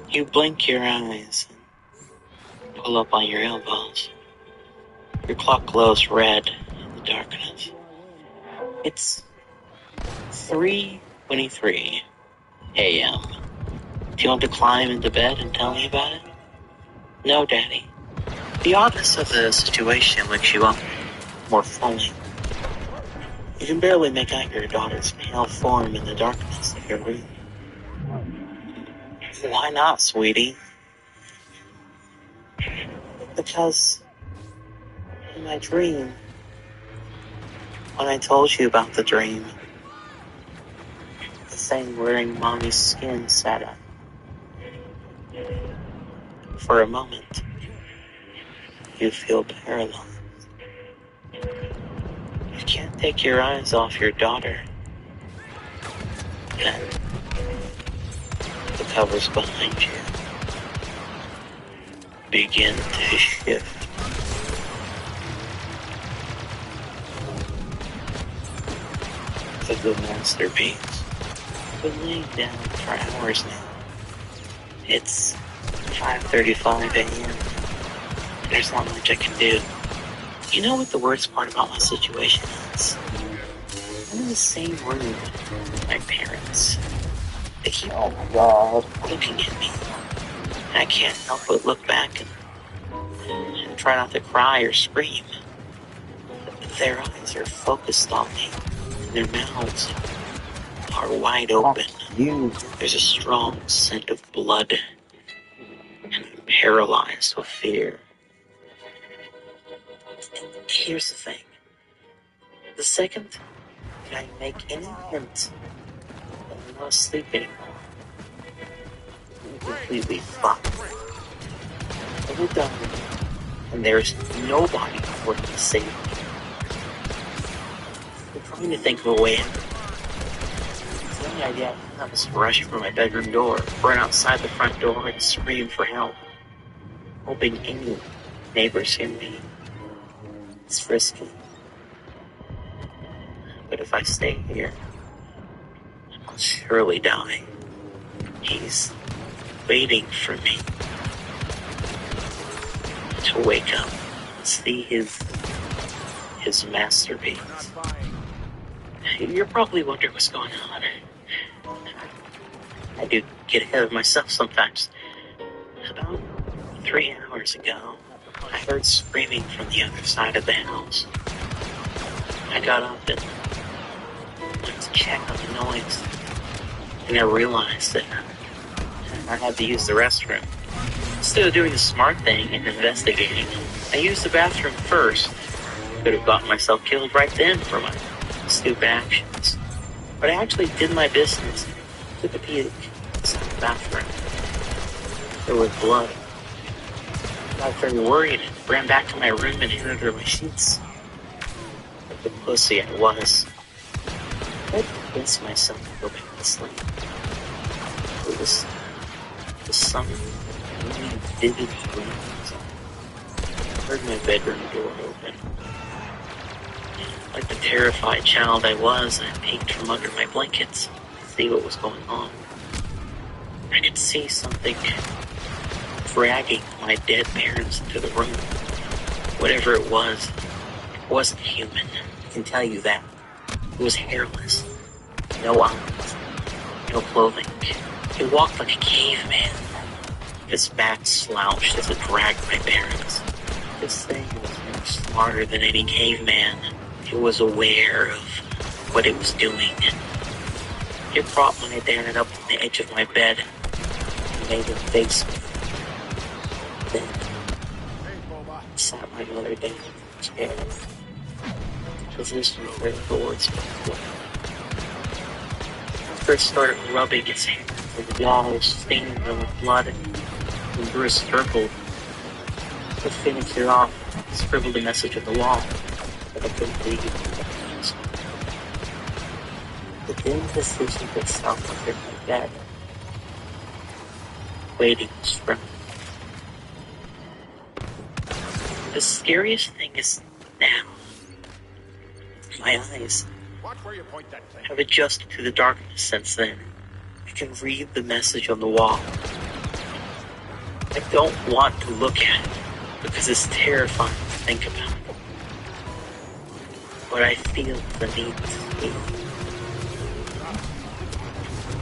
You blink your eyes and pull up on your elbows. Your clock glows red in the darkness. It's 3:23 a.m. Do you want to climb into bed and tell me about it? No, Daddy. The oddness of the situation wakes you up more fully. You can barely make out your daughter's pale form in the darkness of your room. Why not, sweetie? Because in my dream, when I told you about the dream, the thing wearing mommy's skin sat up. For a moment, you feel paralyzed. You can't take your eyes off your daughter. Then, the covers behind you begin to shift. The masterpiece. I've been laying down for hours now. It's 5:35 a.m. There's not much I can do. You know what the worst part about my situation is? I'm in the same room with my parents. They keep looking at me. And I can't help but look back and try not to cry or scream. Their eyes are focused on me. Their mouths are wide open. There's a strong scent of blood, and I'm paralyzed with fear. And here's the thing. The second that I make any hint that I'm not asleep anymore, I'm completely fucked. I look down, and there's nobody worth to save me. I'm trying to think of a way out. The only idea I have is to rush for my bedroom door, run outside the front door, and scream for help, hoping any neighbors hear me. It's risky. But if I stay here, I'll surely die. He's waiting for me to wake up and see his masterpiece. You're probably wondering what's going on. I do get ahead of myself sometimes. About 3 hours ago, I heard screaming from the other side of the house. I got up and went to check on the noise, and I realized that I had to use the restroom. Instead of doing the smart thing and investigating, I used the bathroom first. Could have gotten myself killed right then for my stupid actions. But I actually did my business, took a peek inside the bathroom. There was blood. I got very worried, ran back to my room and hid under my sheets. Like the pussy I was, I convinced myself to go back to sleep. It was the summer, really vivid dreams. I heard my bedroom door open. Like the terrified child I was, I peeked from under my blankets to see what was going on. I could see something dragging my dead parents into the room. Whatever it wasn't human. I can tell you that. It was hairless, no eyes, no clothing. It walked like a caveman. Its back slouched as it dragged my parents. This thing was much smarter than any caveman. It was aware of what it was doing. It brought my dad up on the edge of my bed and made him face me. Then sat my mother down in the chair, positioned her towards me. First started rubbing his hands on the wall, staining them with blood, and drew a circle. To finish it off, scribbled a message on the wall, but I couldn't read it. But then positioned itself under my bed, waiting to strike. The scariest thing is now, my eyes have adjusted to the darkness since then. I can read the message on the wall. I don't want to look at it because it's terrifying to think about. But I feel the need to see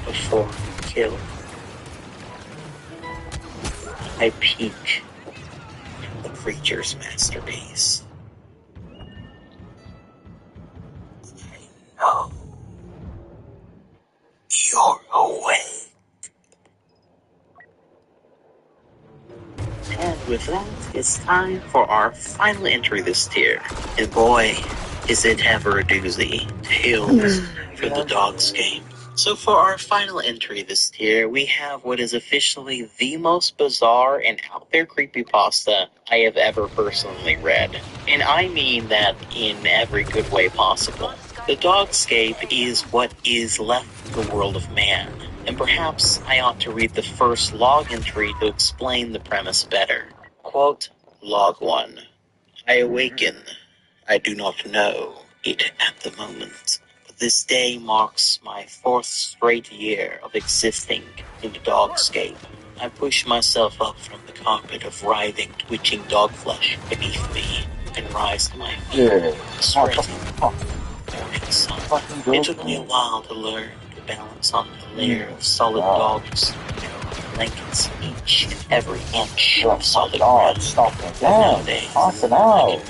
before I kill. I peek at the creature's masterpiece. I know you're awake. And with that, it's time for our final entry this tier. And boy, is it ever a doozy. Tales for the Dogs game. So for our final entry this tier, we have what is officially the most bizarre and out there creepypasta I have ever personally read. And I mean that in every good way possible. The Dogscape is what is left of the world of man. And perhaps I ought to read the first log entry to explain the premise better. Quote, Log 1. I awaken. I do not know it at the moment. But this day marks my 4th straight year of existing in the Dogscape. I push myself up from the carpet of writhing, twitching dog flesh beneath me and rise to my feet, sweating. It took me a while to learn to balance on the layer of solid dogs, blankets each and every inch of solid ground. Nowadays, I can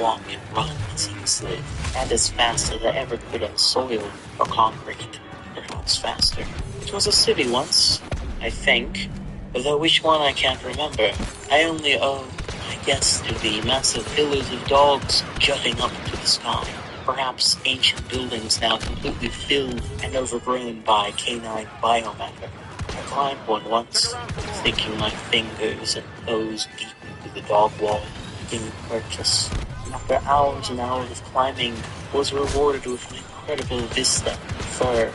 walk and run seamlessly and as fast as I ever could on soil or concrete, perhaps faster. It was a city once, I think, although which one I can't remember. I only owe my guess to the massive pillars of dogs jutting up into the sky. Perhaps ancient buildings now completely filled and overgrown by canine biomatter. I climbed one once, thinking my fingers and toes deep into the dog wall, beginning to purchase. After hours and hours of climbing, I was rewarded with an incredible vista of fur,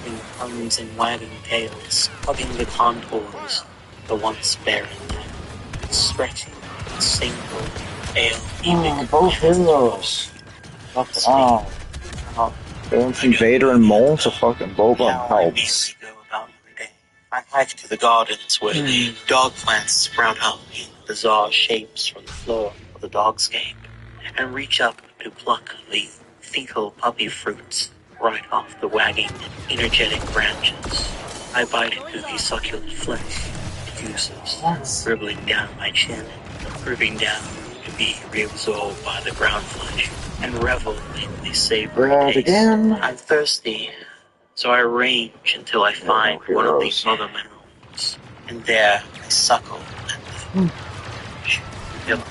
in tongues and wagging tails, hugging the contours of the once barren land, stretching a single, pale, both heroes. Fuck Fancy Vader and Mole to fucking Boba helps. I hike to the gardens where the dog plants sprout up in bizarre shapes from the floor of the Dogscape, and reach up to pluck the fetal puppy fruits right off the wagging, energetic branches. I bite into the succulent flesh, the juices dribbling down my chin, dripping down to be reabsorbed by the ground flesh, and revel in the savory Grab taste. again. I'm thirsty, so I range until I find one of the mother minerals, and there I suckle and fill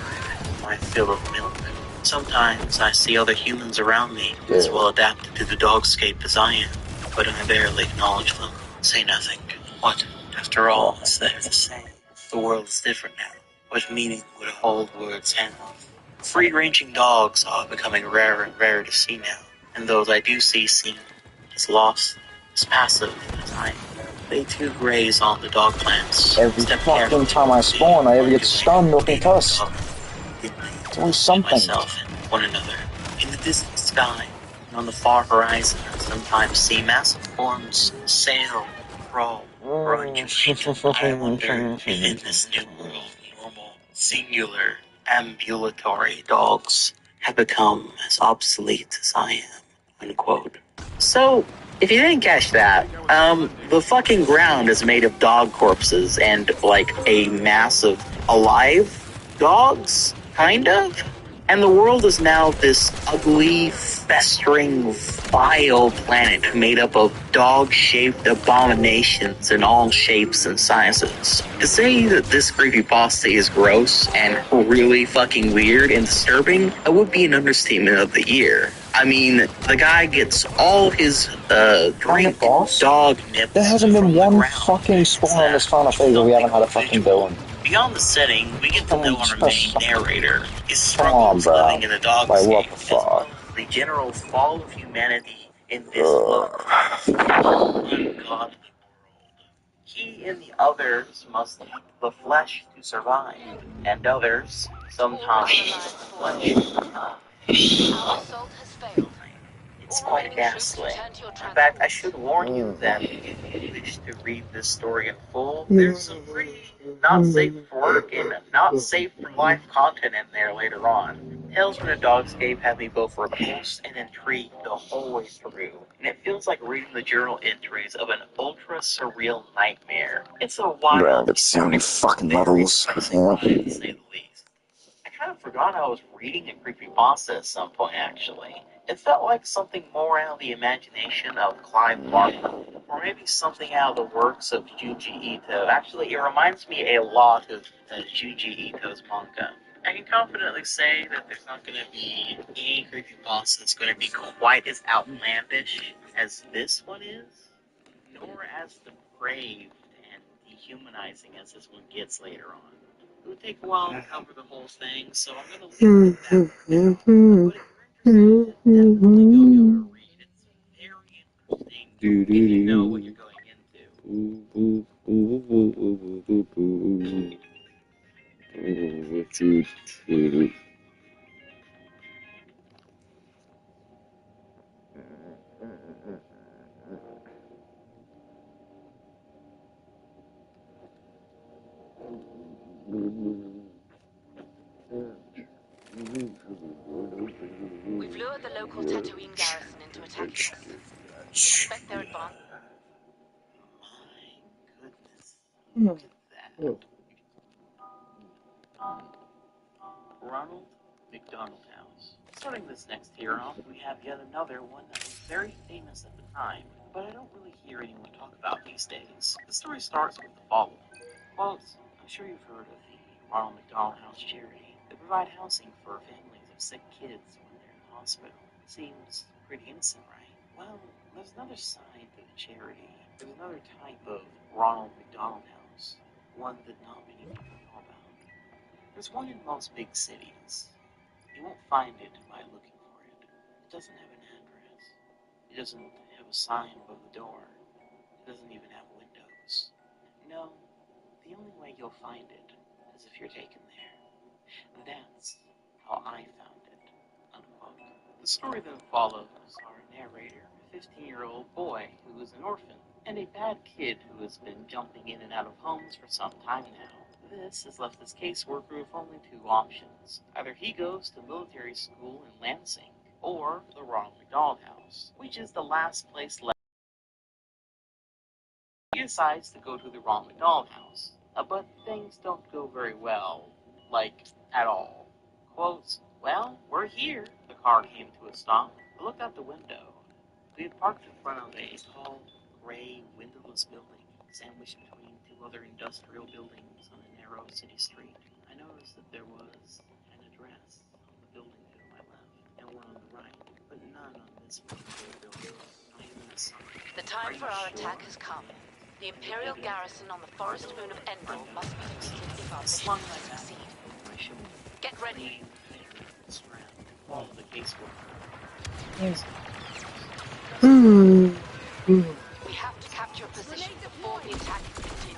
my fill of milk. Sometimes I see other humans around me as well adapted to the dogscape as I am, but I barely acknowledge them, say nothing. What, after all, is there to say? The world is different now. What meaning would old words have? Free-ranging dogs are becoming rarer and rarer to see now, and those I do see seem as lost, as passive as I am. They too graze on the dog plants. Every fucking time I spawn, I either get stunned or concussed. It's always something. Myself and one another. In the distant sky, and on the far horizon, I sometimes see massive forms sail, crawl, or undulate. I wonder if in this new world, normal, singular, ambulatory dogs have become as obsolete as I am. Unquote. So, if you didn't catch that, the fucking ground is made of dog corpses and, like, a mass of alive dogs, kind of? And the world is now this ugly, festering, vile planet made up of dog-shaped abominations in all shapes and sizes. To say that this creepypasta is gross and really fucking weird and disturbing, it would be an understatement of the year. I mean, the guy gets all his, drink dog nips. There hasn't been one ground. fucking spawn on this Final Phase where we haven't had a fucking villain. Beyond the setting, we get to know our main narrator, his Come on, struggles bro. living in the dog Like, scape, what the as well fuck? as the general fall of humanity in this ungodly world. He and the others must eat the flesh to survive, and others, sometimes, flesh. Our assault has failed. It's quite ghastly. In fact, I should warn you that if you wish to read this story in full, there's some pretty not safe for work and not safe for life content in there later on. Tales from the Dogscape have me both repulsed and intrigued the whole way through, and it feels like reading the journal entries of an ultra surreal nightmare. It's a wild. Ground at 70 fucking levels. To say the least. I kind of forgot I was reading a creepypasta at some point, actually. It felt like something more out of the imagination of Clive Barker, or maybe something out of the works of Junji Ito. Actually, it reminds me a lot of Junji Ito's manga. I can confidently say that there's not going to be any creepypasta that's going to be quite as outlandish as this one is, nor as depraved and dehumanizing as this one gets later on. It would take a while to cover the whole thing, so I'm going to leave it at that for now. But if you're interested, definitely go give it a read. It's very interesting if you know what you're going into. We've lured the local Tatooine garrison into attacking us. Suspect their advance. My goodness. Look at that. Ronald McDonald House. Starting this next tier off, we have yet another one that was very famous at the time, but I don't really hear anyone talk about these days. The story starts with the following. Quote, I'm sure you've heard of the Ronald McDonald House charity. They provide housing for families of sick kids when they're in the hospital. Seems pretty innocent, right? Well, there's another side to the charity. There's another type of Ronald McDonald House, one that not many people know about. There's one in most big cities. You won't find it by looking for it. It doesn't have an address. It doesn't have a sign above the door. It doesn't even have windows. No, the only way you'll find it is if you're taken there. And that's how I found it. Unquote. The story then follows our narrator, a 15-year-old boy who is an orphan, and a bad kid who has been jumping in and out of homes for some time now. This has left this caseworker with only two options. Either he goes to military school in Lansing, or the Ronald McDonald House, which is the last place left. He decides to go to the Ronald McDonald house. But things don't go very well, like, at all. Quotes, well, we're here. The car came to a stop. I looked out the window. We had parked in front of a tall, gray, windowless building, sandwiched between two other industrial buildings on a narrow city street. I noticed that there was an address on the building to my left and one on the right, but none on this particular building, not even a sign. The time for our attack has come. The Imperial garrison on the forest moon of Endor must be defeated if our mission is to succeed. Get ready. Follow the caseworker. We have to capture a position before the attack continues.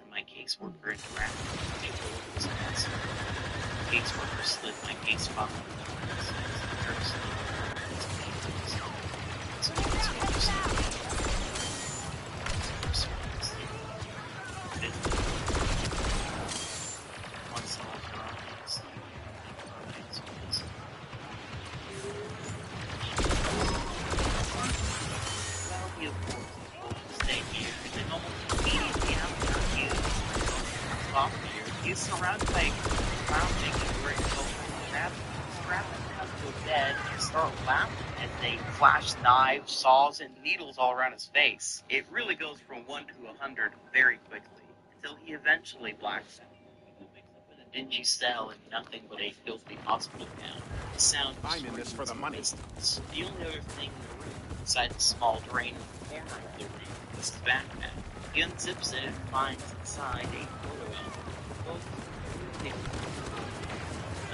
And my caseworker interacted. Take a look at this mess. The caseworker slid my case file. He's surrounded by a crowd making great strap him to a bed and start laughing as they flash knives, saws, and needles all around his face. It really goes from 1 to 100 very quickly, until he eventually blacks out. He wakes up in a dingy cell in nothing but a filthy hospital gown. The sound I'm in this for the money. Distance. The only other thing in the room, besides a small drain in the corner of the room, is his backpack. He unzips it and finds inside a photo album.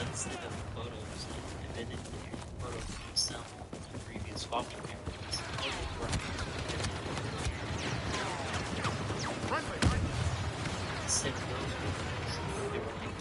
Instead of photos embedded there, photos of himself and previous foster parents. Six of those photos, they were linked.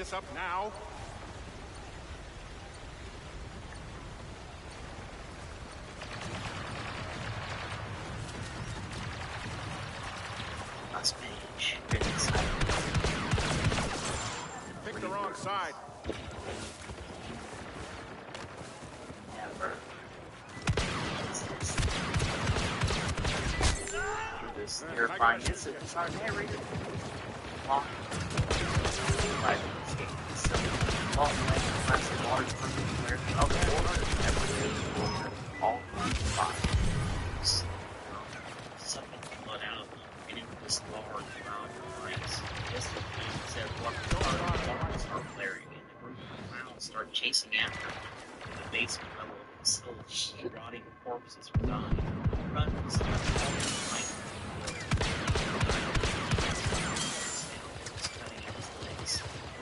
this up now? Last page. Written inside. Pick the wrong side. Never. This terrifying incident is our narrator. Long. Right. So, all like classic water from where of water every day water all five. Sucking blood out of them and into this large round of lights. Just the pain said what the water start flaring and the group of clowns start chasing after them. In the basement level of the facility, rotting corpses were dying. Run and start all the light.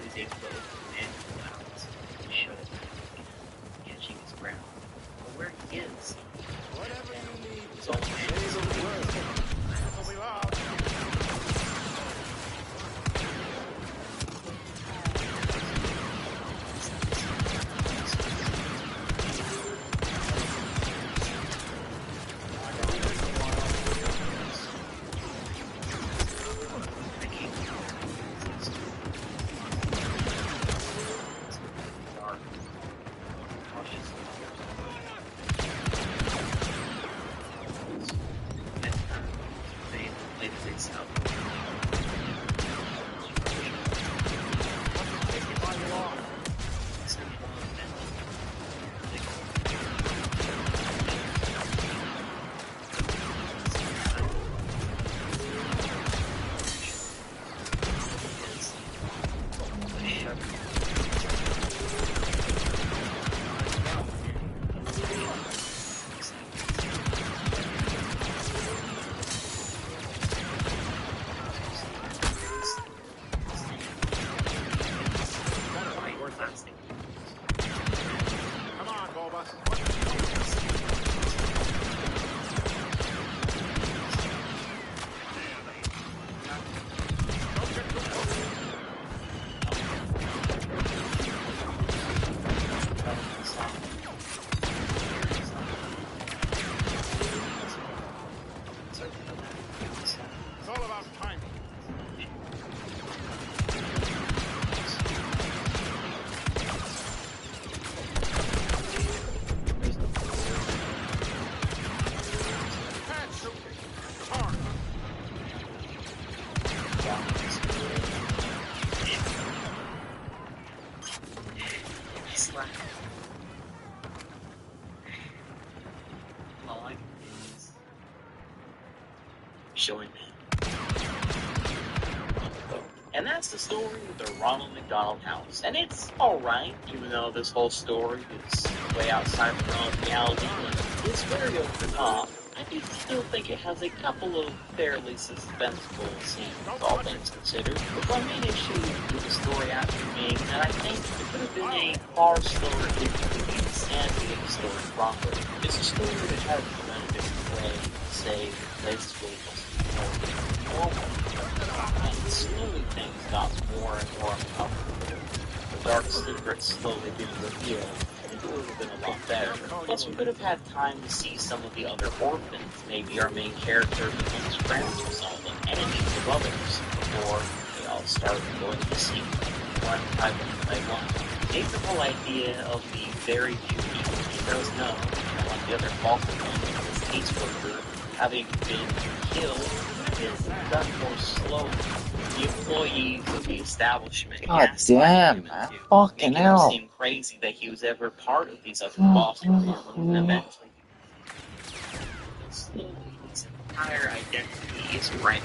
He's able to open the man clouds and shut it back, catching his breath. But where he is, Whatever you need. his old man is Will be loud. Come on, Bulba. It's all about timing. All I can do is showing him. And that's the story of the Ronald McDonald House. And it's alright, even though this whole story is way outside the realm of reality. It's very over the top. I do still think it has a couple of fairly suspenseful scenes, all things considered. But my main issue with the story after being that I think it could have been a far slower if you could be the sanity of the story properly. It's a story that has to run a different way, say, basically just normal. And slowly things got more and more uncomfortable. The dark secrets slowly being revealed. It would have been a lot better. Plus, we could have had time to see some of the other orphans. Maybe our main character becomes friends with some of them, enemies of others, before they all start going missing one by one. Maybe the whole idea of the very few people heroes know, like the other Falcon this caseworker, having been killed, is done more slowly. The employees of the establishment. God damn, man. Fucking hell. It seemed crazy that he was ever part of these other Boston families, and eventually, slowly, his entire identity is wrecked.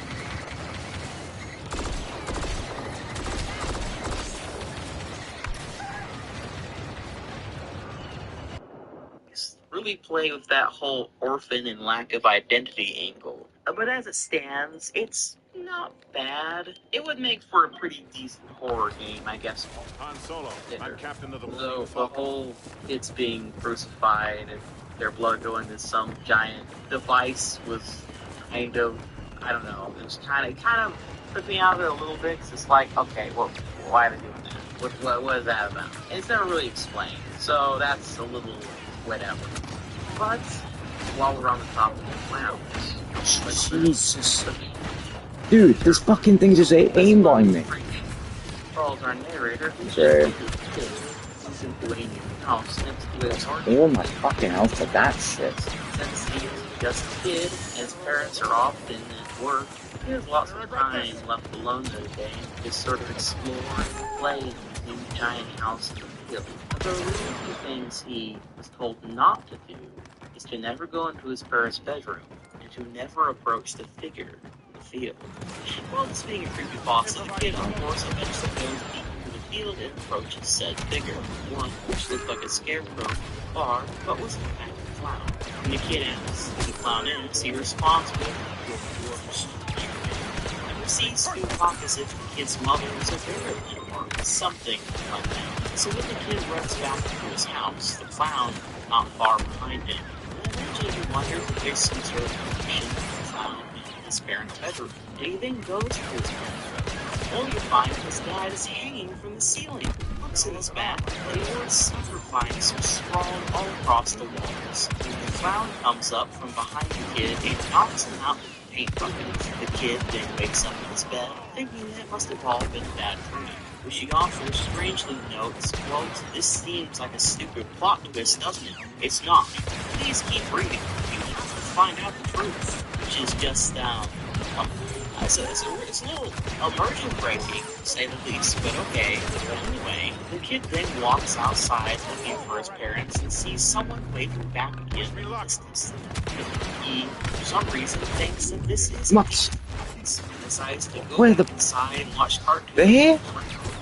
Really play with that whole orphan and lack of identity angle. But as it stands, it's not bad. It would make for a pretty decent horror game, I guess. Han Solo, I'm captain of the So Millennium the Falcon. whole kids being crucified and their blood going to some giant device was kind of, I don't know, it was kind of put me out of it a little bit. 'Cause it's like, okay, well, why are they doing that? What is that about? And it's never really explained, so that's a little whatever. But while we're on the topic of clowns, Jesus. Dude, this fucking thing just aimbotting me. Charles, our narrator, who's Sure. he's employing your house next to his heart. Oh my fucking house for that shit. Since he's just a kid, and his parents are often at work, he has lots of time left alone that day to sort of explore and play in his new giant house in the field. But there are really two things he was told not to do, is to never go into his parents' bedroom, and to never approach the figure in the field. While this being a creepypasta, the kid, of course, eventually goes deep into the field and approaches said figure, one which looked like a scarecrow from afar, but was in fact a clown. When the kid asks who the clown is, he responds with, "Your worst nightmare," and proceeds to talk as if the kid's mother is a fairy or something like that. So when the kid runs back to his house, the clown not far behind him, and eventually he wonders if there's some sort of connection with the clown in his parents' bedroom. And he then goes to his parents' bedroom, only to find his dad is hanging from the ceiling. Looks in his bag, and he wants super finds some sprawled all across the walls. The clown comes up from behind the kid and knocks him out with a paint bucket. The kid then wakes up in his bed, thinking that it must have all been a bad dream. Which the author strangely notes, quote, "This seems like a stupid plot twist, doesn't it? It's not. Please keep reading. You have to find out the truth." Which is just, it's a little immersion breaking, to say the least, but okay. But anyway, the kid then walks outside looking for his parents and sees someone waving back at him in the distance. He, for some reason, thinks that this is What? and decides to go Where back the- inside and watch cartoons. There?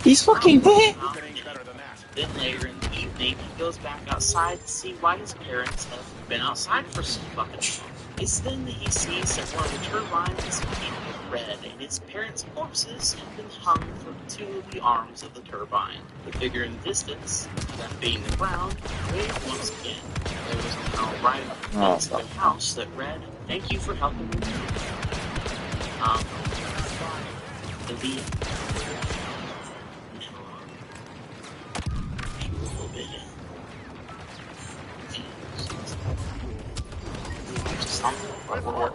He's fucking there! Better than that. Then later in the evening, he goes back outside to see why his parents have been outside for so fucking long. It's then that he sees that one of the turbines is painted red, and his parents' corpses have been hung from two of the arms of the turbine. The figure in the distance, that being the ground, waved once again. There was a panel right up against the house that read, "Thank you for helping me." The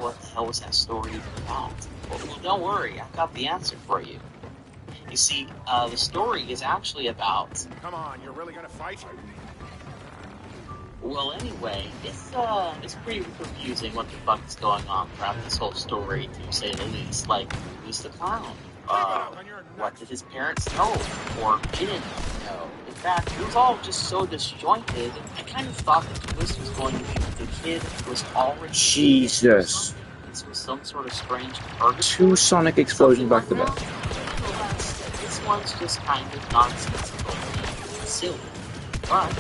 what the hell was that story even about? Well, don't worry, I've got the answer for you. You see, the story is actually about... Come on, you're really gonna fight? Well, anyway, it's pretty confusing what the fuck is going on throughout this whole story, to say the least. Like, who's the clown? What did his parents know? Or didn't know? In fact, it was all just so disjointed, I kind of thought that the twist was going to be that the kid was already... Jesus. This was some sort of strange purgatory. Two sonic explosions back to back. This one's just kind of nonsensical and silly. But,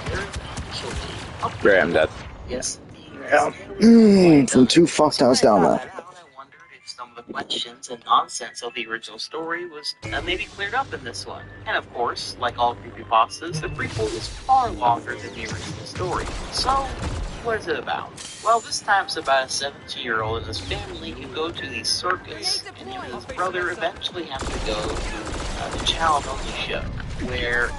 there actually... Graham, that. Yes. Yeah. From two fucked hours down there. I wondered if some of the questions and nonsense of the original story was maybe cleared up in this one. And of course, like all creepypastas, the prequel is far longer than the original story. So, what is it about? Well, this time it's about a 17-year-old and his family who go to the circus, and him and his brother eventually have to go to the child-only show, where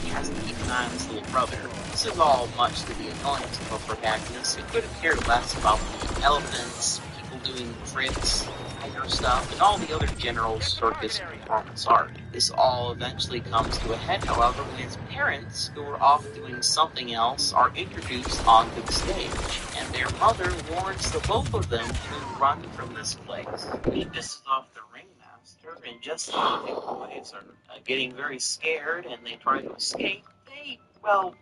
he has to keep an eye on his little brother. This is all much to the annoyance of our protagonist, who couldn't care less about the elephants, people doing tricks, tiger stuff, and all the other general circus performance art. This all eventually comes to a head, however, when his parents, who are off doing something else, are introduced onto the stage, and their mother warns the both of them to run from this place. He pisses off the ringmaster, and just as the boys are getting very scared and they try to escape, they, well,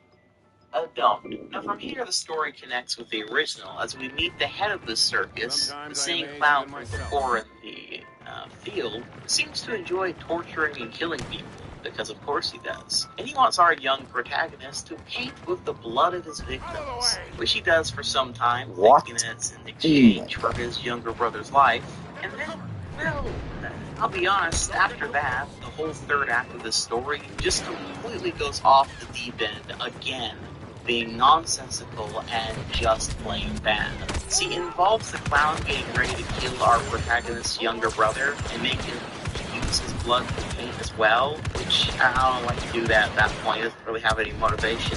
don't. Now from here the story connects with the original, as we meet the head of the circus, the same clown from before in the field, seems to enjoy torturing and killing people, because of course he does. And he wants our young protagonist to paint with the blood of his victims, which he does for some time, thinking that it's in exchange for his younger brother's life. And then, well, I'll be honest, after that, the whole third act of the story just completely goes off the deep end again, being nonsensical and just plain bad. See, it involves the clown getting ready to kill our protagonist's younger brother and make him use his blood and paint as well, which I don't know why to do that at that point. It doesn't really have any motivation,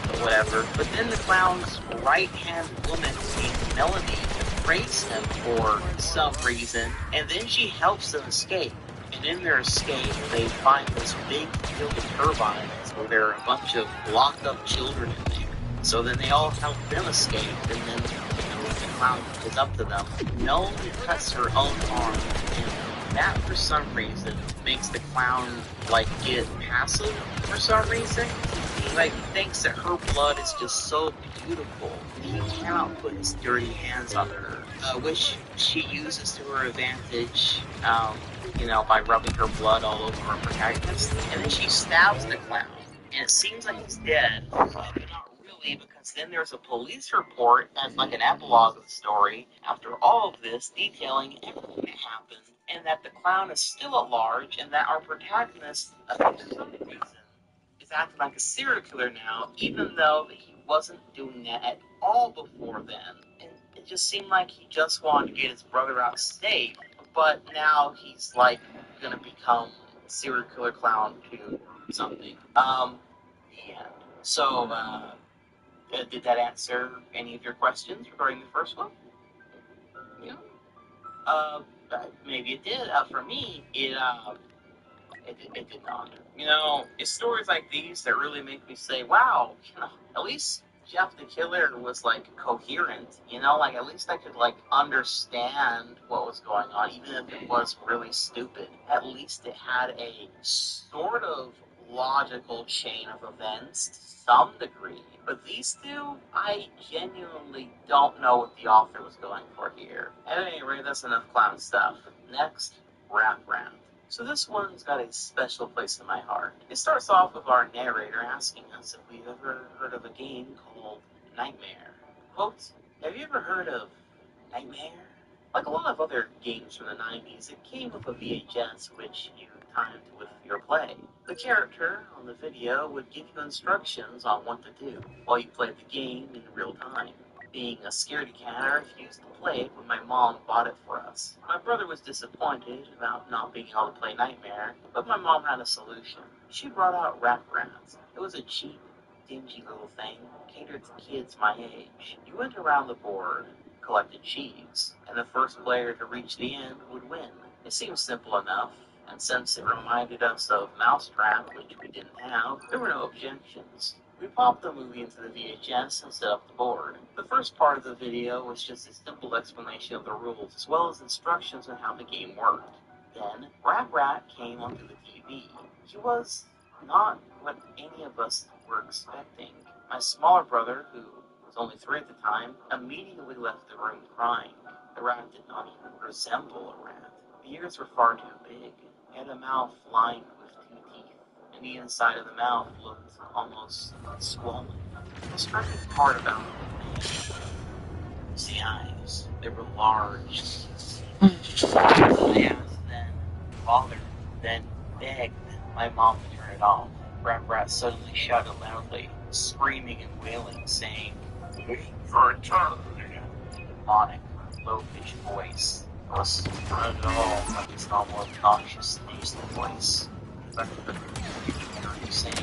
but whatever. But then the clown's right-hand woman, named Melody, praise him for some reason, and then she helps them escape. And in their escape, they find this big field of turbines where there are a bunch of locked up children in there. So then they all help them escape, and then when the clown is up to them, Melody cuts her own arm, and that for some reason makes the clown like get passive for some reason. He like thinks that her blood is just so beautiful he cannot put his dirty hands on her, which she uses to her advantage, by rubbing her blood all over her protagonist. And then she stabs the clown, and it seems like he's dead, but not really, because then there's a police report as like an epilogue of the story after all of this, detailing everything that happened, and that the clown is still at large, and that our protagonist, for some reason, is acting like a serial killer now, even though he wasn't doing that at all before then. And it just seemed like he just wanted to get his brother out safe, but now he's like gonna become serial killer clown 2 or something. Yeah. So, did that answer any of your questions regarding the first one? Yeah. Maybe it did. For me, it did not. It's stories like these that really make me say, wow, at least Jeff the Killer was, like, coherent, like, at least I could, like, understand what was going on, even if it was really stupid. At least it had a sort of logical chain of events to some degree. But these two, I genuinely don't know what the author was going for here. At any rate, that's enough clown stuff. Next, Rap Rant. So this one's got a special place in my heart. It starts off with our narrator asking us if we've ever heard of a game called Nightmare. Quote, have you ever heard of Nightmare? Like a lot of other games from the 90s, it came with a VHS which you timed with your play. The character on the video would give you instructions on what to do while you played the game in real time. Being a scaredy cat, I refused to play it when my mom bought it for us. My brother was disappointed about not being able to play Nightmare, but my mom had a solution. She brought out Rap Rats. It was a cheap, dingy little thing, catered to kids my age. You went around the board, collected cheese, and the first player to reach the end would win. It seemed simple enough, and since it reminded us of Mousetrap, which we didn't have, there were no objections. We popped the movie into the VHS and set up the board. The first part of the video was just a simple explanation of the rules, as well as instructions on how the game worked. Then, Rap Rat came onto the TV. He was not what any of us were expecting. My smaller brother, who was only 3 at the time, immediately left the room crying. The rat did not even resemble a rat. The ears were far too big. He had a mouth lined with 2 teeth, and the inside of the mouth looked almost swollen. The striking part about it was the eyes. They were large. I asked then, father, then begged my mom to turn it off. Rap Rat suddenly shouted loudly, screaming and wailing, saying, "Wait for a turn." Demonic, low-pitched voice. It was not at all like his normal obnoxious, nasal voice. But you saying,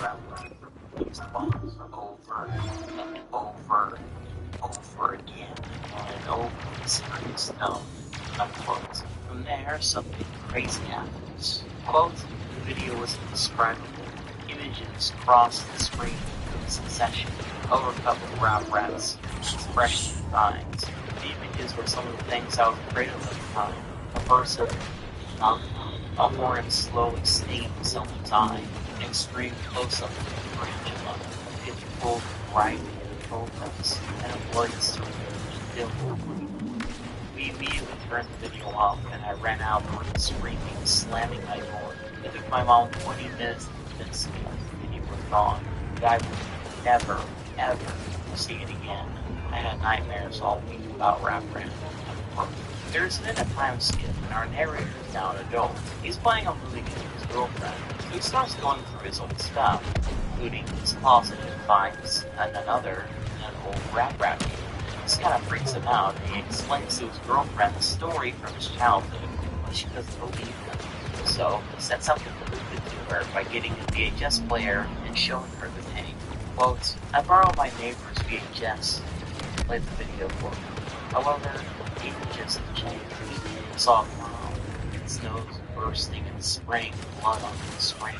Rap Rat repeats the bombs over and over and over again, and over the serious tone. Unquote. From there, something crazy happens. Quote, the video was indescribable. Images crossed the screen in succession, overcut with Rap Rat's expression and signs. The images were some of the things I was afraid of at the time. A person, a horn slowly stinging someone's eye, an extreme close-up of the tarantula, a pitch pulled right in the focus, and a bloody stream still moving. We immediately turned the video off, and I ran out screaming, slamming my door. It took my mom 20 minutes to convince me the video was gone, but I would never, ever see it again. I had nightmares all week about Rap Rat. There's then a time skip, and our narrator is now an adult. He's playing a movie game with his girlfriend, so he starts going through his old stuff, including his closet and finds an old Rap Rat game. This kind of freaks him out, and he explains to his girlfriend the story from his childhood, but she doesn't believe him. So he said something alluded to her by getting a VHS player and showing her the tape. Quote, I borrowed my neighbor's VHS to play the video for me. However, the images have changed. I saw a clown, its nose bursting and spraying blood onto the screen.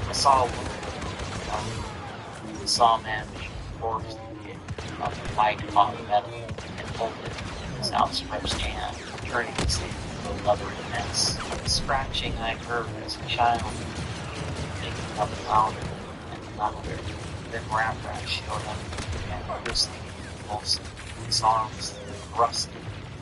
I saw a woman with I saw a man being forced to get up a light hot metal and hold it in his outstretched hand, turning the scene into a leathery mess. The scratching I heard as a child making up louder and louder. Then Rat showed up and twisting and convulsing, his arms thrusting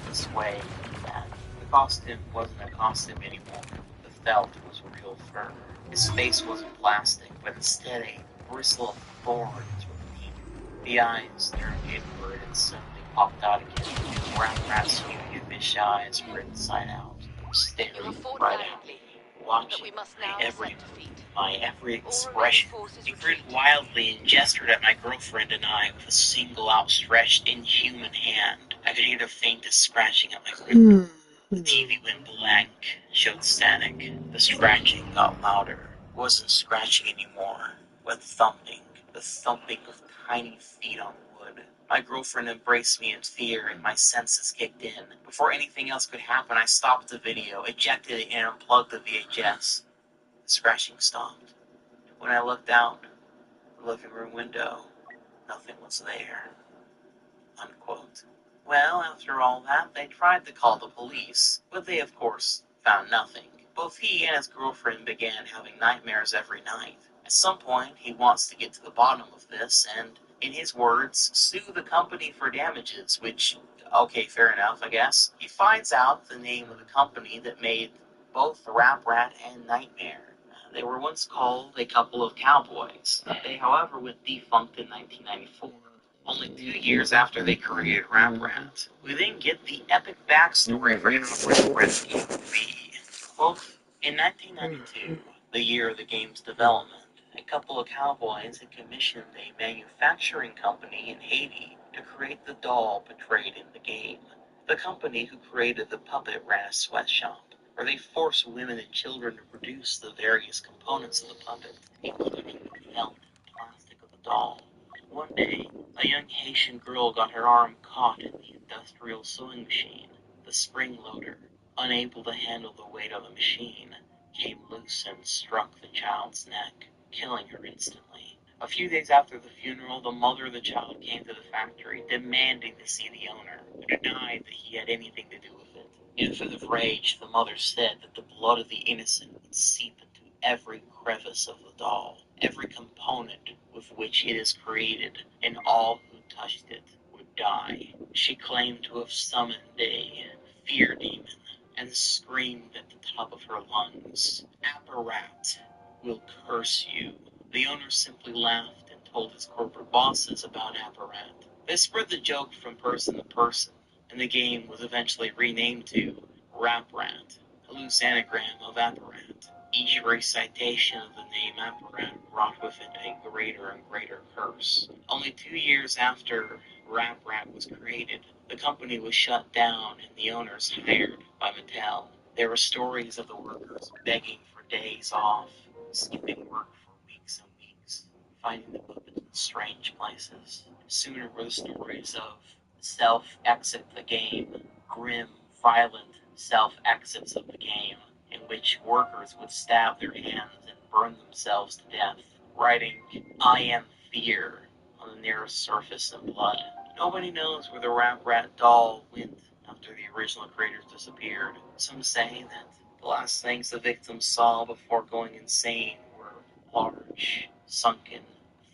this way and that. The costume wasn't a costume anymore. The felt was real fur. His face wasn't plastic, but instead a bristle of thorns with teeth. The eyes turned inward and suddenly popped out again. Rat's huge fish eyes were inside out, staring You have fought right at valiantly, me, but watching we must my now every accept defeat. my every All expression. remaining forces He retreat. grinned wildly and gestured at my girlfriend and I with a single outstretched, inhuman hand. I could hear the faintest scratching at my window. The TV went blank, showed static. The scratching got louder. It wasn't scratching anymore, but thumping. The thumping of tiny feet on wood. My girlfriend embraced me in fear and my senses kicked in. Before anything else could happen, I stopped the video, ejected it, and unplugged the VHS. The scratching stopped. When I looked out the living room window, nothing was there. Unquote. Well, after all that, they tried to call the police, but they, of course, found nothing. Both he and his girlfriend began having nightmares every night. At some point, he wants to get to the bottom of this and, in his words, sue the company for damages, which, okay, fair enough, I guess. He finds out the name of the company that made both Rap Rat and Nightmare. They were once called a couple of cowboys. They, however, went defunct in 1994. Only 2 years after they created Rap Rat. We then get the epic backstory for how Rap Rat came to be. Quote, in 1992, the year of the game's development, a couple of cowboys had commissioned a manufacturing company in Haiti to create the doll portrayed in the game. The company who created the puppet ran a sweatshop, where they forced women and children to produce the various components of the puppet, including the felt and plastic of the doll. One day, a young Haitian girl got her arm caught in the industrial sewing machine. The spring loader, unable to handle the weight of the machine, came loose and struck the child's neck, killing her instantly. A few days after the funeral, the mother of the child came to the factory, demanding to see the owner, who denied that he had anything to do with it. In a fit of rage, the mother said that the blood of the innocent would seep into every crevice of the doll, every component with which it is created, and all who touched it would die. She claimed to have summoned a fear demon and screamed at the top of her lungs, Apparat will curse you. The owner simply laughed and told his corporate bosses about Apparat. They spread the joke from person to person, and the game was eventually renamed to Rap Rat, a loose anagram of Apparat. Each recitation of the name Apparat brought with it a greater and greater curse. Only 2 years after Rap Rat was created, the company was shut down and the owners hired by Mattel. There were stories of the workers begging for days off, skipping work for weeks and weeks, finding the puppets in strange places. Sooner were the stories of self-exit the game, grim, violent self-exits of the game, in which workers would stab their hands and burn themselves to death, writing, I am fear, on the nearest surface in blood. Nobody knows where the Rap Rat doll went after the original creators disappeared. Some say that the last things the victims saw before going insane were large, sunken,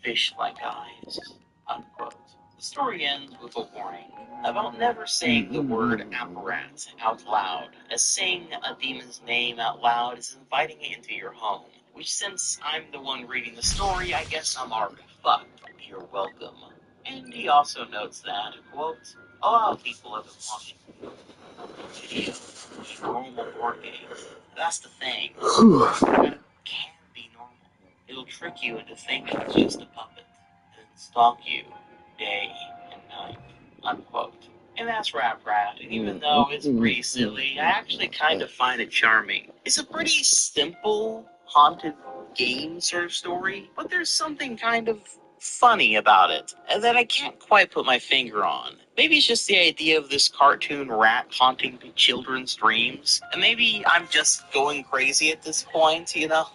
fish-like eyes. Unquote. The story ends with a warning about never saying the word Apparat out loud, as saying a demon's name out loud is inviting it into your home. Which, since I'm the one reading the story, I guess I'm already fucked. You're welcome. And he also notes that, quote, a lot of people have been watching video, normal board games. That's the thing. It can be normal. It'll trick you into thinking it's just a puppet, and stalk you day and night. Unquote. And that's Rap Rat, and even though it's pretty silly, I actually kind of find it charming. It's a pretty simple, haunted game sort of story, but there's something kind of funny about it, and that I can't quite put my finger on. Maybe it's just the idea of this cartoon rat haunting children's dreams, and maybe I'm just going crazy at this point, you know?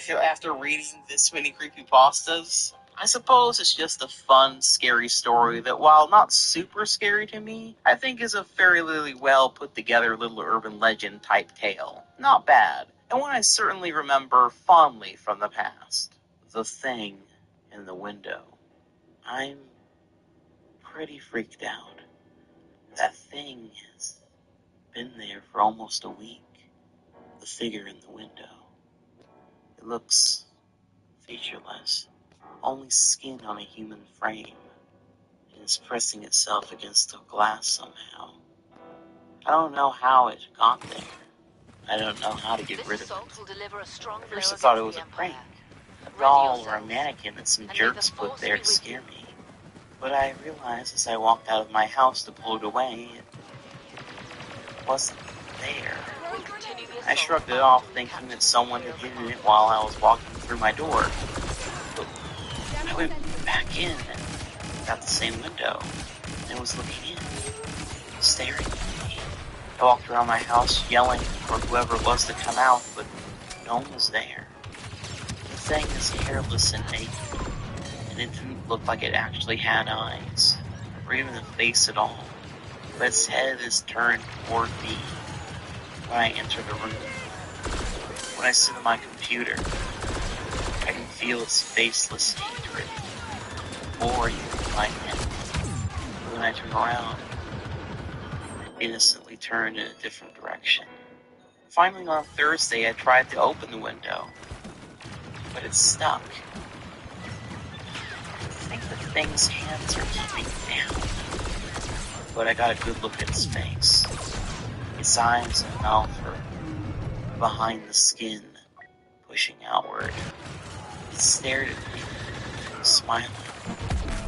After reading this many creepypastas, I suppose it's just a fun, scary story that, while not super scary to me, I think is a fairly well put together little urban legend type tale. Not bad, and one I certainly remember fondly from the past. The Thing in the Window. I'm pretty freaked out. That thing has been there for almost a week. The figure in the window. It looks featureless. Only skin on a human frame. It is pressing itself against the glass somehow. I don't know how it got there. I don't know how to get rid of it. First I thought it was a prank. A doll or a mannequin that some jerks put there to scare me. But I realized as I walked out of my house to pull it away, it wasn't there. I shrugged it off, thinking that someone had hidden it while I was walking through my door. But I went back in and got the same window, and it was looking in, staring at me. I walked around my house yelling for whoever it was to come out, but no one was there. The thing is hairless and naked, and it didn't look like it actually had eyes, or even a face at all. But its head is turned toward me when I enter the room. When I sit at my computer, I can feel its faceless hatred, boring my head. When I turn around, it innocently turned in a different direction. Finally, on Thursday, I tried to open the window, but it's stuck. I think the thing's hands are keeping it down. But I got a good look at its face. Its eyes and mouth are behind the skin, pushing outward. It stared at me, smiling.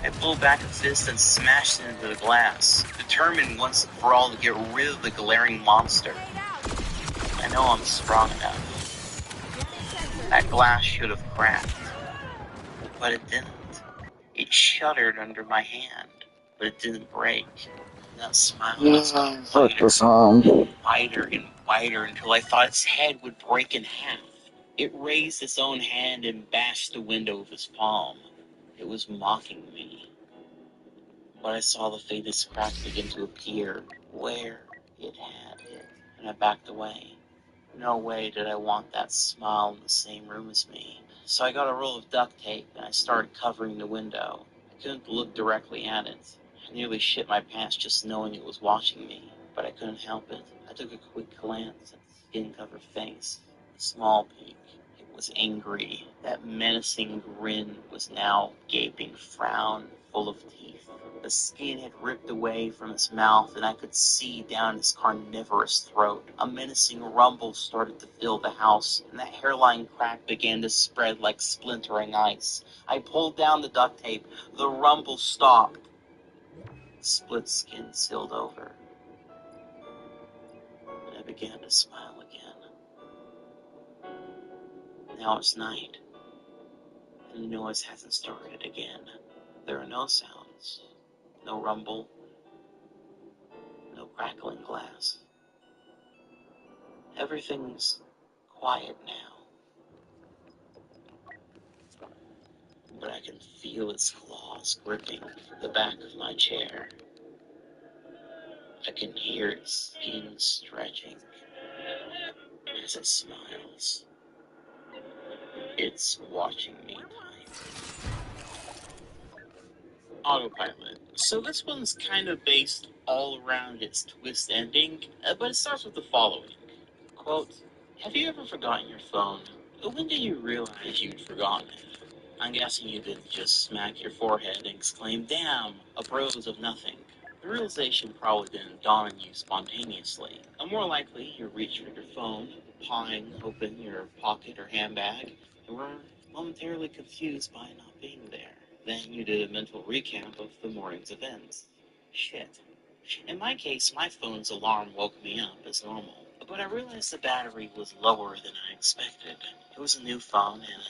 I pulled back a fist and smashed it into the glass, determined once and for all to get rid of the glaring monster. I know I'm strong enough. That glass should have cracked, but it didn't. It shuddered under my hand, but it didn't break. That smile was wider and wider until I thought its head would break in half. It raised its own hand and bashed the window with its palm. It was mocking me. But I saw the faintest crack begin to appear where it had hit, and I backed away. No way did I want that smile in the same room as me. So I got a roll of duct tape and I started covering the window. I couldn't look directly at it. I nearly shit my pants just knowing it was watching me, but I couldn't help it. I took a quick glance at the skin-covered face, a small peek. It was angry. That menacing grin was now a gaping frown full of teeth. The skin had ripped away from its mouth, and I could see down its carnivorous throat. A menacing rumble started to fill the house, and that hairline crack began to spread like splintering ice. I pulled down the duct tape. The rumble stopped. The split skin sealed over, and I began to smile again. Now it's night, and the noise hasn't started again. There are no sounds, no rumble, no crackling glass. Everything's quiet now, but I can feel its claws gripping the back of my chair. I can hear its skin stretching as it smiles. It's watching me. Autopilot. So this one's kind of based all around its twist ending, but it starts with the following. Quote, have you ever forgotten your phone? When did you realize you'd forgotten it? I'm guessing you didn't just smack your forehead and exclaim, damn, a prose of nothing. The realization probably didn't dawn on you spontaneously. More likely, you reached for your phone, pawing open your pocket or handbag, and were momentarily confused by not being there. Then you did a mental recap of the morning's events. Shit. In my case, my phone's alarm woke me up as normal, but I realized the battery was lower than I expected. It was a new phone, and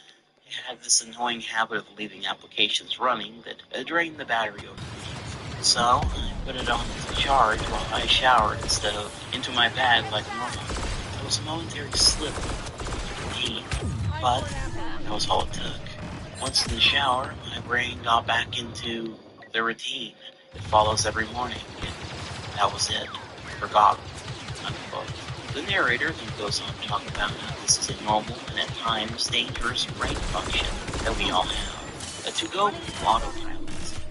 it had this annoying habit of leaving applications running that drained the battery over me. So, I put it on to charge while I showered instead of into my bag like normal. It was a momentary slip of routine, but that was all it took. Once in the shower, my brain got back into the routine it follows every morning, and that was it. Forgotten. Unquote. The narrator then goes on to talk about how this is a normal and at times dangerous brain function that we all have. To go autopilot,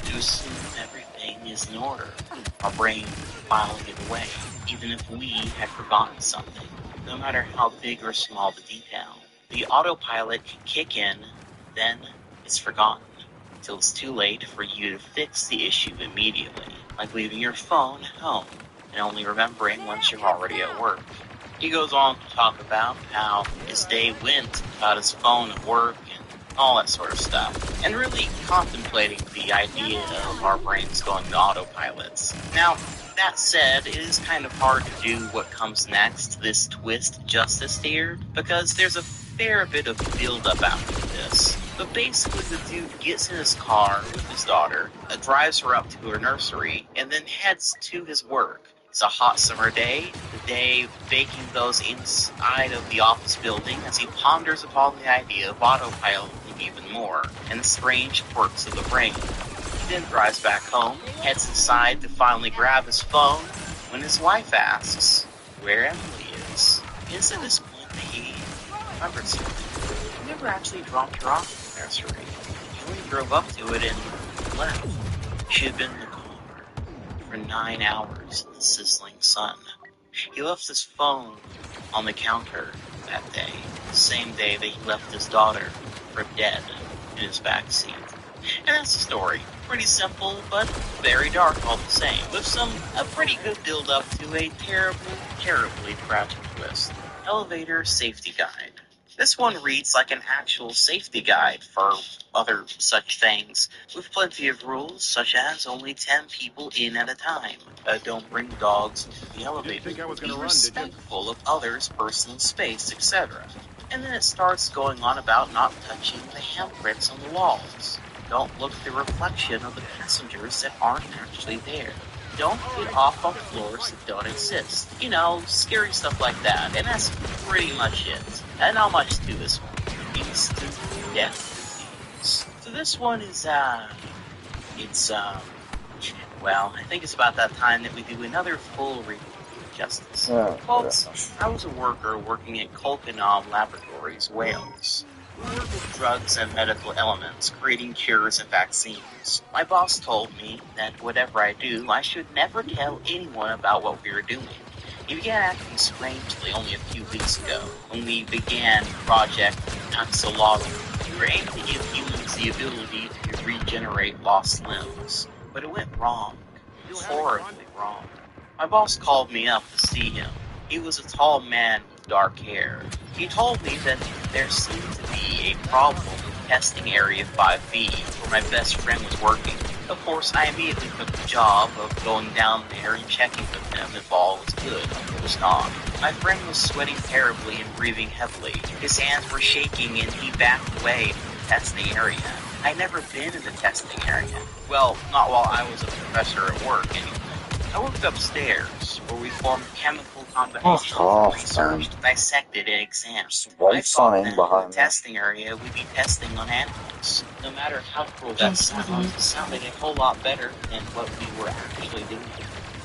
to assume everything is in order, our brain filing it away, even if we had forgotten something, no matter how big or small the detail. The autopilot can kick in, then it's forgotten, till it's too late for you to fix the issue immediately, like leaving your phone at home and only remembering once you're already at work. He goes on to talk about how his day went without his phone at work and all that sort of stuff, and really contemplating the idea of our brains going to autopilots. Now, that said, it is kind of hard to do what comes next, this twist justice here, because there's a fair bit of build-up after this. But basically, the dude gets in his car with his daughter, drives her up to her nursery, and then heads to his work. It's a hot summer day, the day baking those inside of the office building as he ponders upon the idea of autopiloting even more, and the strange quirks of the brain. He then drives back home, heads inside to finally grab his phone, when his wife asks where Emily is. It's at this point that he remembered something. He never actually dropped her off at the nursery. He only drove up to it and left. She had been in the car for 9 hours in the sizzling sun. He left his phone on the counter that day, the same day that he left his daughter for dead in his backseat. And that's the story. Pretty simple, but very dark all the same, with a pretty good build-up to a terribly tragic twist. Elevator Safety Guide. This one reads like an actual safety guide for other such things, with plenty of rules, such as only 10 people in at a time. Don't bring dogs into the elevator. Think I was gonna Be run, did you? respectful of others' personal space, etc. And then it starts going on about not touching the handprints on the walls. Don't look at the reflection of the passengers that aren't actually there. Don't get off on floors that don't exist. You know, scary stuff like that. And that's pretty much it. And not much to this one. Instant death disease. So this one is, well, I think it's about that time that we do another full review of Justice. Folks, I was a worker working at Colquhoun Laboratories, Wales. We work with drugs and medical elements, creating cures and vaccines. My boss told me that whatever I do, I should never tell anyone about what we were doing. He began acting strangely only a few weeks ago, when we began Project Axolotl. We were aiming to give humans the ability to regenerate lost limbs. But it went wrong. Horribly wrong. My boss called me up to see him. He was a tall man with dark hair. He told me that there seemed to be a problem with testing Area 5B, where my best friend was working. Of course, I immediately took the job of going down there and checking with him if all was good. It was not. My friend was sweating terribly and breathing heavily. His hands were shaking and he backed away from the testing area. I'd never been in the testing area. Well, not while I was a professor at work, anyway. I worked upstairs, where we formed chemical combinations, researched, dissected, and examined. I thought that in the testing area we'd be testing on animals. No matter how cruel that sounds, it sounded a whole lot better than what we were actually doing.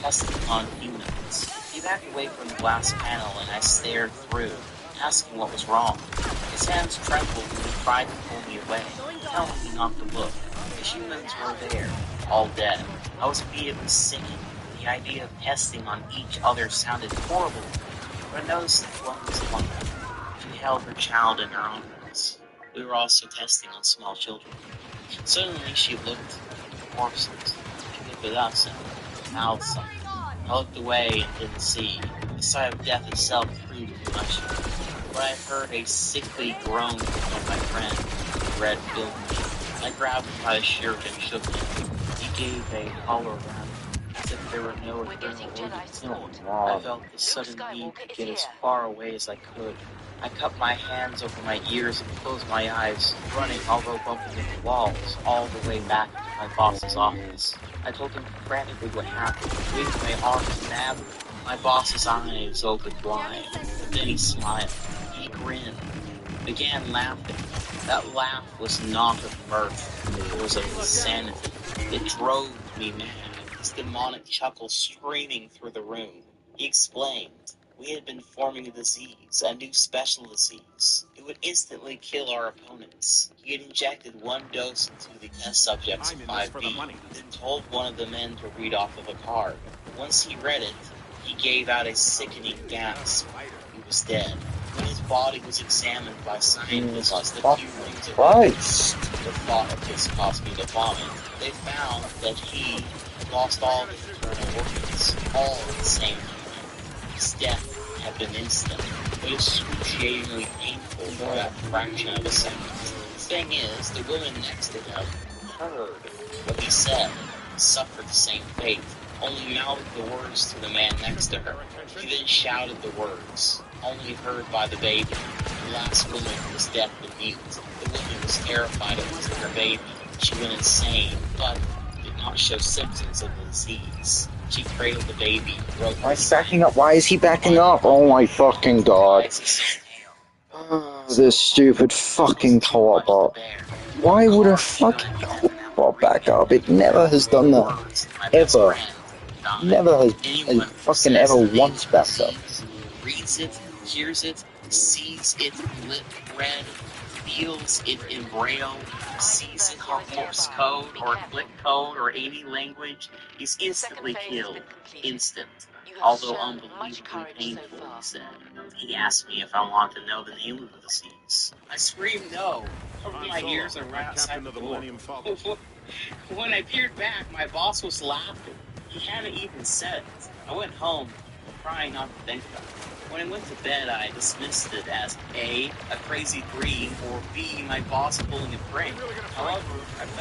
Testing on humans. He backed away from the glass panel and I stared through, asking what was wrong. His hands trembled when he tried to pull me away, telling me not to look. The humans were there, all dead. I was immediately sickened. The idea of testing on each other sounded horrible, but I noticed that one was a woman. She held her child in her arms. We were also testing on small children. Suddenly she looked at the corpses. She looked at us and mouthed something. I looked away and didn't see. The sight of death itself proved much. But I heard a sickly groan from my friend. Red filled me. I grabbed him by the shirt and shook him. He gave a hollow laugh. if there were no We're getting eternal Jedi order. support. I felt the sudden need Skywalker to is get as here. far away as I could. I cupped my hands over my ears and closed my eyes, running, although bumping into walls, all the way back to my boss's office. I told him frantically what happened, waving my arms madly. My boss's eyes opened wide, but then he smiled. He grinned, began laughing. That laugh was not of mirth, it was of insanity. It drove me mad, his demonic chuckle streaming through the room. He explained. We had been forming a disease, a new special disease. It would instantly kill our opponents. He had injected one dose into the test subjects of I'm in this for the 5B, money. then told one of the men to read off of a card. Once he read it, he gave out a sickening gasp. He was dead. When his body was examined by scientists, the few rings of Christ. the thought of his caused me to vomit. They found that he had lost all his internal organs, all at the same time. His death had been instant, but excruciatingly painful for that fraction of a second. The thing is, the woman next to him heard what he said, suffered the same fate, only mouthed the words to the man next to her. He then shouted the words, only heard by the baby. The last woman was deaf and mute. The woman was terrified of losing her baby. She went insane, but did not show symptoms of the disease. She cradled the baby, broke Why is he backing up? Why is he backing up? Oh my fucking god. This stupid fucking co-op bot. Why would a fucking co-op bot back up? It never has done that. Ever. Never has fucking ever once backed up. Reads it, hears it, sees it lit red, feels it in braille, sees it on Morse code or click code or any language, is instantly killed. Instant. Although unbelievably painful, he said. He asked me if I wanted to know the name of the disease. I screamed no. My ears are right outside the door. When I peered back, my boss was laughing. He hadn't even said it. I went home, trying not to think about it. When I went to bed, I dismissed it as A, a crazy dream, or B, my boss pulling a prank. However, I felt